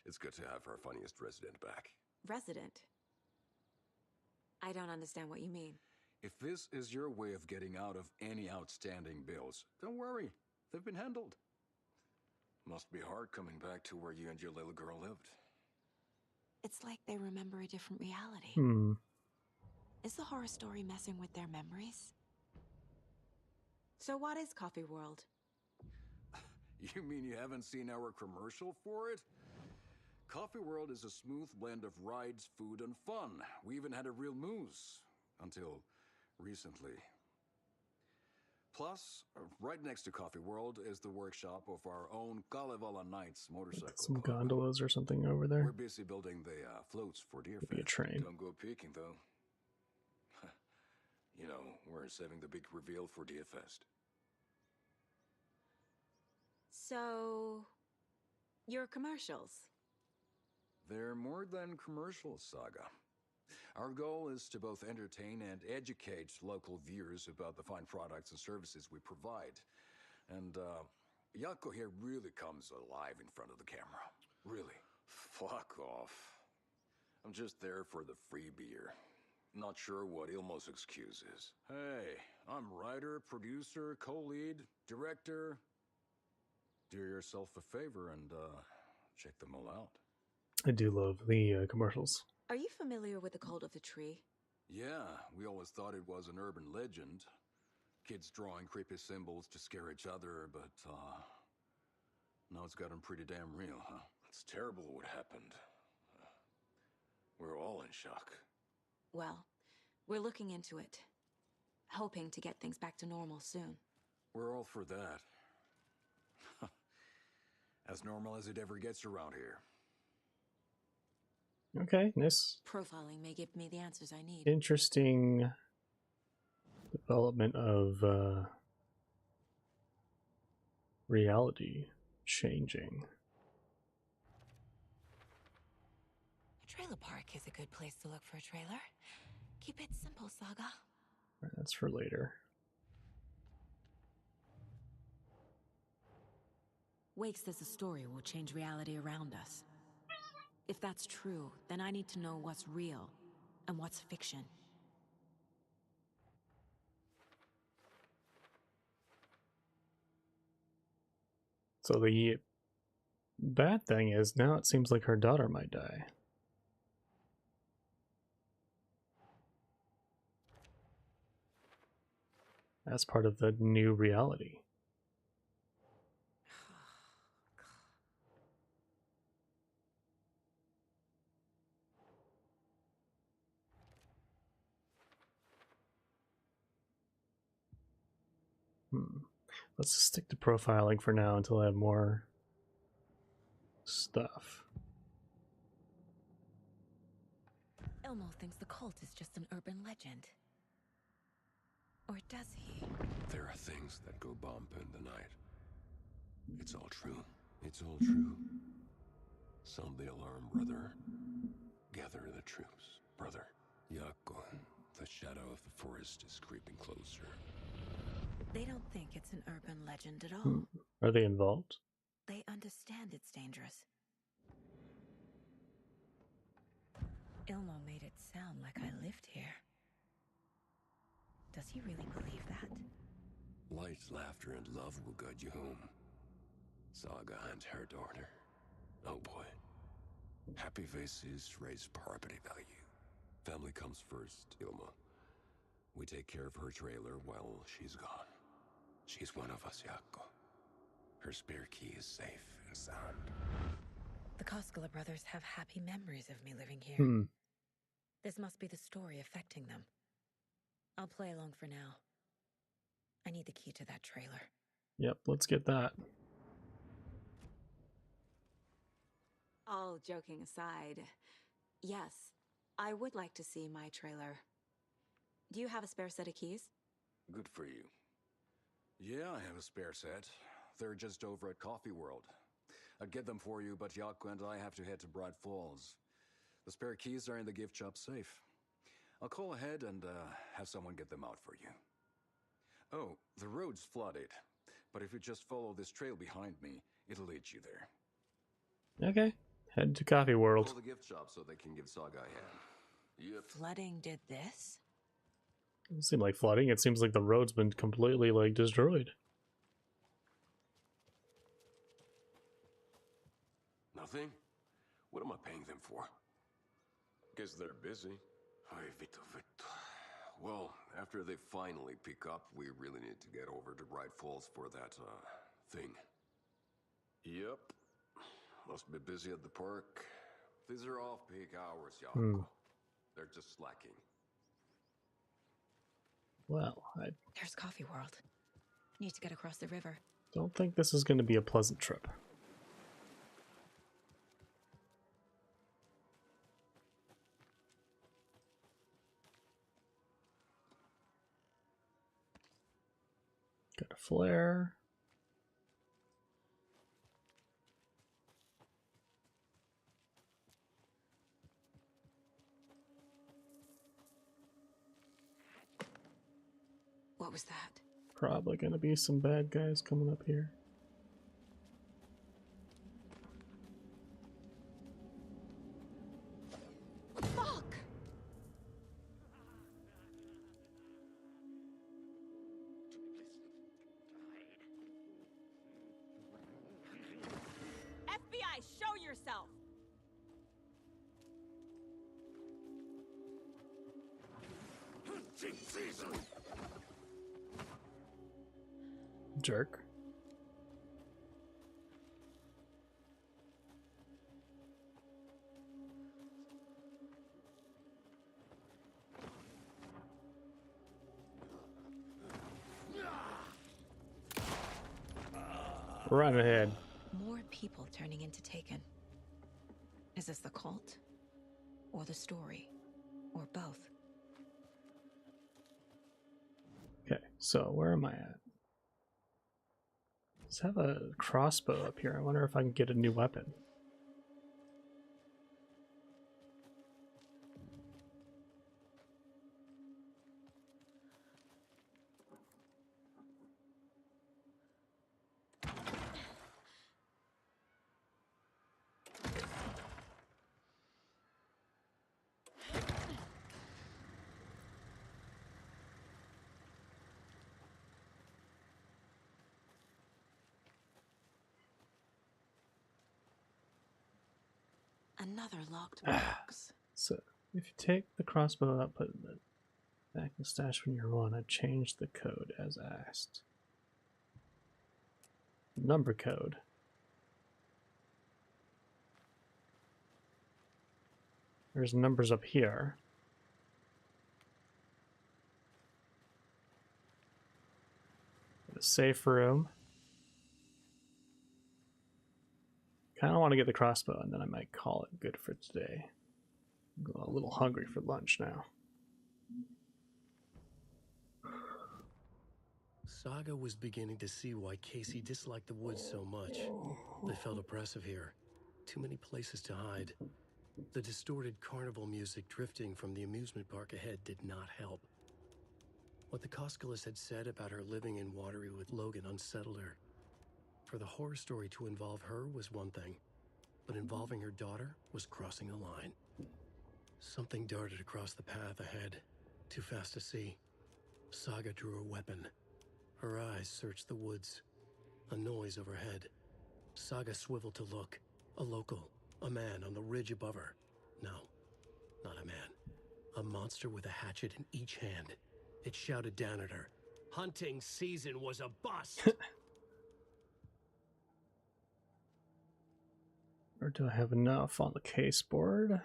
It's good to have our funniest resident back. Resident? I don't understand what you mean. If this is your way of getting out of any outstanding bills, don't worry. They've been handled. Must be hard coming back to where you and your little girl lived. It's like they remember a different reality. Hmm. Is the horror story messing with their memories? So what is Coffee World? You mean you haven't seen our commercial for it? Coffee World is a smooth blend of rides, food, and fun. We even had a real moose. Until recently. Plus, right next to Coffee World is the workshop of our own Kalevala Knights motorcycle Some club. gondolas or something over there. We're busy building the floats for Deerfest. Be a train. Don't go peeking, though. You know, we're saving the big reveal for Deerfest. So, your commercials? They're more than commercials, Saga. Our goal is to both entertain and educate local viewers about the fine products and services we provide. And, Yako here really comes alive in front of the camera. Really. Fuck off. I'm just there for the free beer. Not sure what Ilmo's excuse is. Hey, I'm writer, producer, co-lead, director. Do yourself a favor and, check them all out. I do love the commercials. Are you familiar with the Cult of the Tree? Yeah, we always thought it was an urban legend. Kids drawing creepy symbols to scare each other, but, now it's gotten pretty damn real, huh? It's terrible what happened. We're all in shock. Well, we're looking into it. Hoping to get things back to normal soon. We're all for that. As normal as it ever gets around here. Okay, nice. Profiling may give me the answers I need. Interesting development of reality changing. A trailer park is a good place to look for a trailer. Keep it simple, Saga. Right, that's for later. Wake says the story will change reality around us. If that's true, then I need to know what's real and what's fiction. So the bad thing is now it seems like her daughter might die. As part of the new reality. Let's just stick to profiling for now until I have more stuff. Elmo thinks the cult is just an urban legend. Or does he? There are things that go bump in the night. It's all true. It's all true. Sound the alarm, brother. Gather the troops, brother. Yako, the shadow of the forest is creeping closer. They don't think it's an urban legend at all. Are they involved? They understand it's dangerous. Ilmo made it sound like I lived here. Does he really believe that? Light, laughter, and love will guide you home. Saga and her daughter. Oh boy. Happy faces raise property value. Family comes first, Ilma. We take care of her trailer while she's gone. She's one of us, Yako. Her spare key is safe and sound. The Koskela brothers have happy memories of me living here. This must be the story affecting them. I'll play along for now. I need the key to that trailer. Yep, let's get that. All joking aside, yes, I would like to see my trailer. Do you have a spare set of keys? Good for you. Yeah, I have a spare set. They're just over at Coffee World. I'd get them for you, but Yaku and I have to head to Bright Falls. The spare keys are in the gift shop safe. I'll call ahead and have someone get them out for you. Oh, the road's flooded, but if you just follow this trail behind me, it'll lead you there. Okay. Head to Coffee World. Call the gift shop so they can give Saga a hand. Yep. Flooding did this? It doesn't seem like flooding. It seems like the road's been completely, like, destroyed. Nothing? What am I paying them for? Guess they're busy. Ay, Vito, Vito. Well, after they finally pick up, we really need to get over to Bright Falls for that, thing. Yep. Must be busy at the park. These are off-peak hours, Yako. They're just slacking. Well, I There's Coffee World. Need to get across the river. don't think this is going to be a pleasant trip. Got a flare. What was that? Probably going to be some bad guys coming up here. Fuck! FBI, show yourself! Hunting season! Jerk. Run ahead. More people turning into Taken. Is this the cult? Or the story? Or both? Okay, so where am I at? Let's have a crossbow up here. I wonder if I can get a new weapon. Another locked box. So, if you take the crossbow out, put it in the back of the stash when you're on, I changed the code as asked. Number code. There's numbers up here. The safe room. Kind of want to get the crossbow, and then I might call it good for today. I'm a little hungry for lunch now. Saga was beginning to see why Casey disliked the woods so much. They felt oppressive here. Too many places to hide. The distorted carnival music drifting from the amusement park ahead did not help. What the Koskalis had said about her living in Watery with Logan unsettled her. For the horror story to involve her was one thing, but involving her daughter was crossing a line. Something darted across the path ahead, too fast to see. Saga drew her weapon. Her eyes searched the woods. A noise overhead. Saga swiveled to look. A local. A man on the ridge above her. No, not a man. A monster with a hatchet in each hand. It shouted down at her. Hunting season was a bust! Or do I have enough on the case board?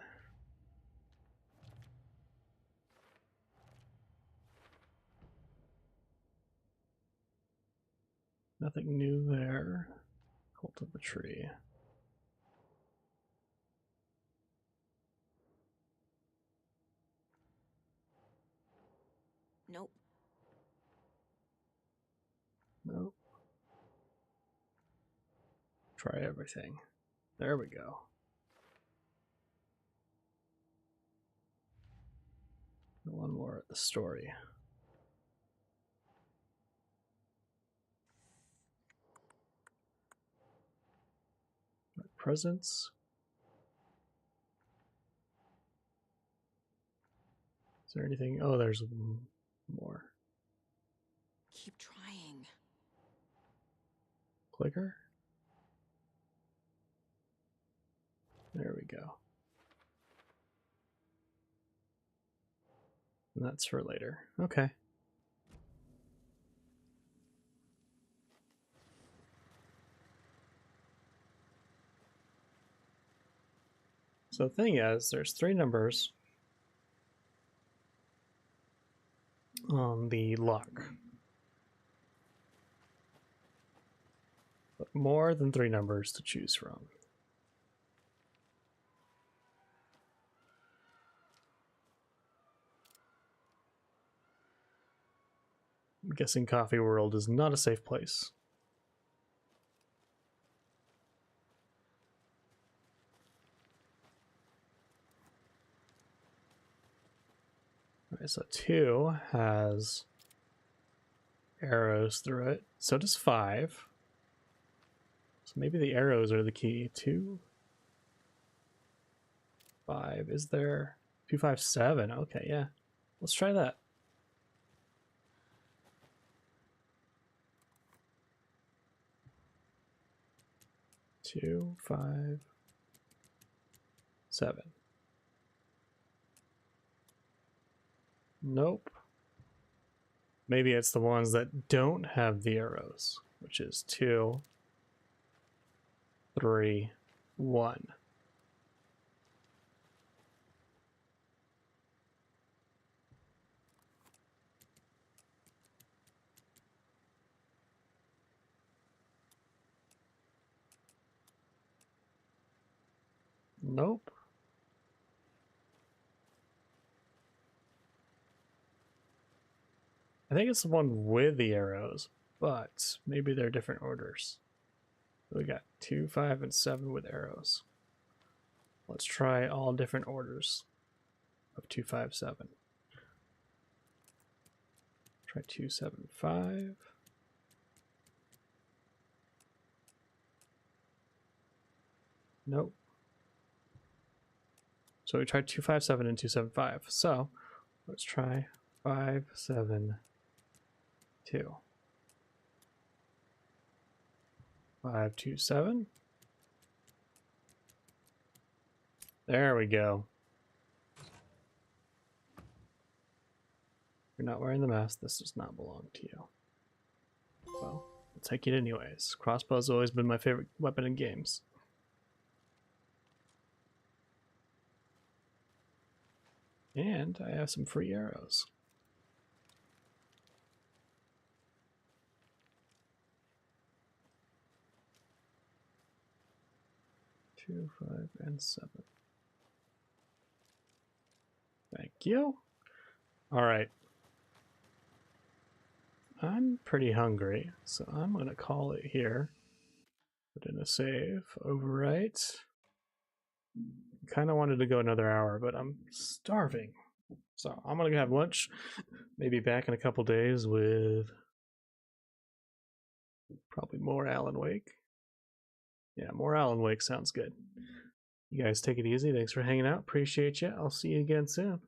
Nothing new there. Cult of the Tree. Nope. Try everything. There we go. One more at the story. Presents. Is there anything? Oh, there's more. Keep trying. Clicker. There we go. And that's for later. Okay. So the thing is, there's 3 numbers on the lock. But more than 3 numbers to choose from. I'm guessing Coffee World is not a safe place. Alright, so 2 has arrows through it. So does 5. So maybe the arrows are the key. 2, 5. Is there 2, 5, 7? Okay, yeah. Let's try that. Two, 5, 7. Nope. Maybe it's the ones that don't have the arrows, which is 2, 3, 1. Nope. I think it's the one with the arrows, but maybe they're different orders. We got 2, 5, and 7 with arrows. Let's try all different orders of 2, 5, 7. Try 2, 7, 5. Nope. So we tried 2, 5, 7 and 2, 7, 5. So let's try 5, 7, 2. 5, 2, 7. There we go. You're not wearing the mask. This does not belong to you. Well, I'll take it anyways. Crossbow's always been my favorite weapon in games. And I have some free arrows. 2, 5, and 7. Thank you. All right. I'm pretty hungry, so I'm going to call it here. Put in a save, overwrite. Kind of wanted to go another hour, but I'm starving. So I'm going to have lunch. Maybe back in a couple days with probably more Alan Wake. Yeah, more Alan Wake sounds good. You guys take it easy. Thanks for hanging out. Appreciate you. I'll see you again soon.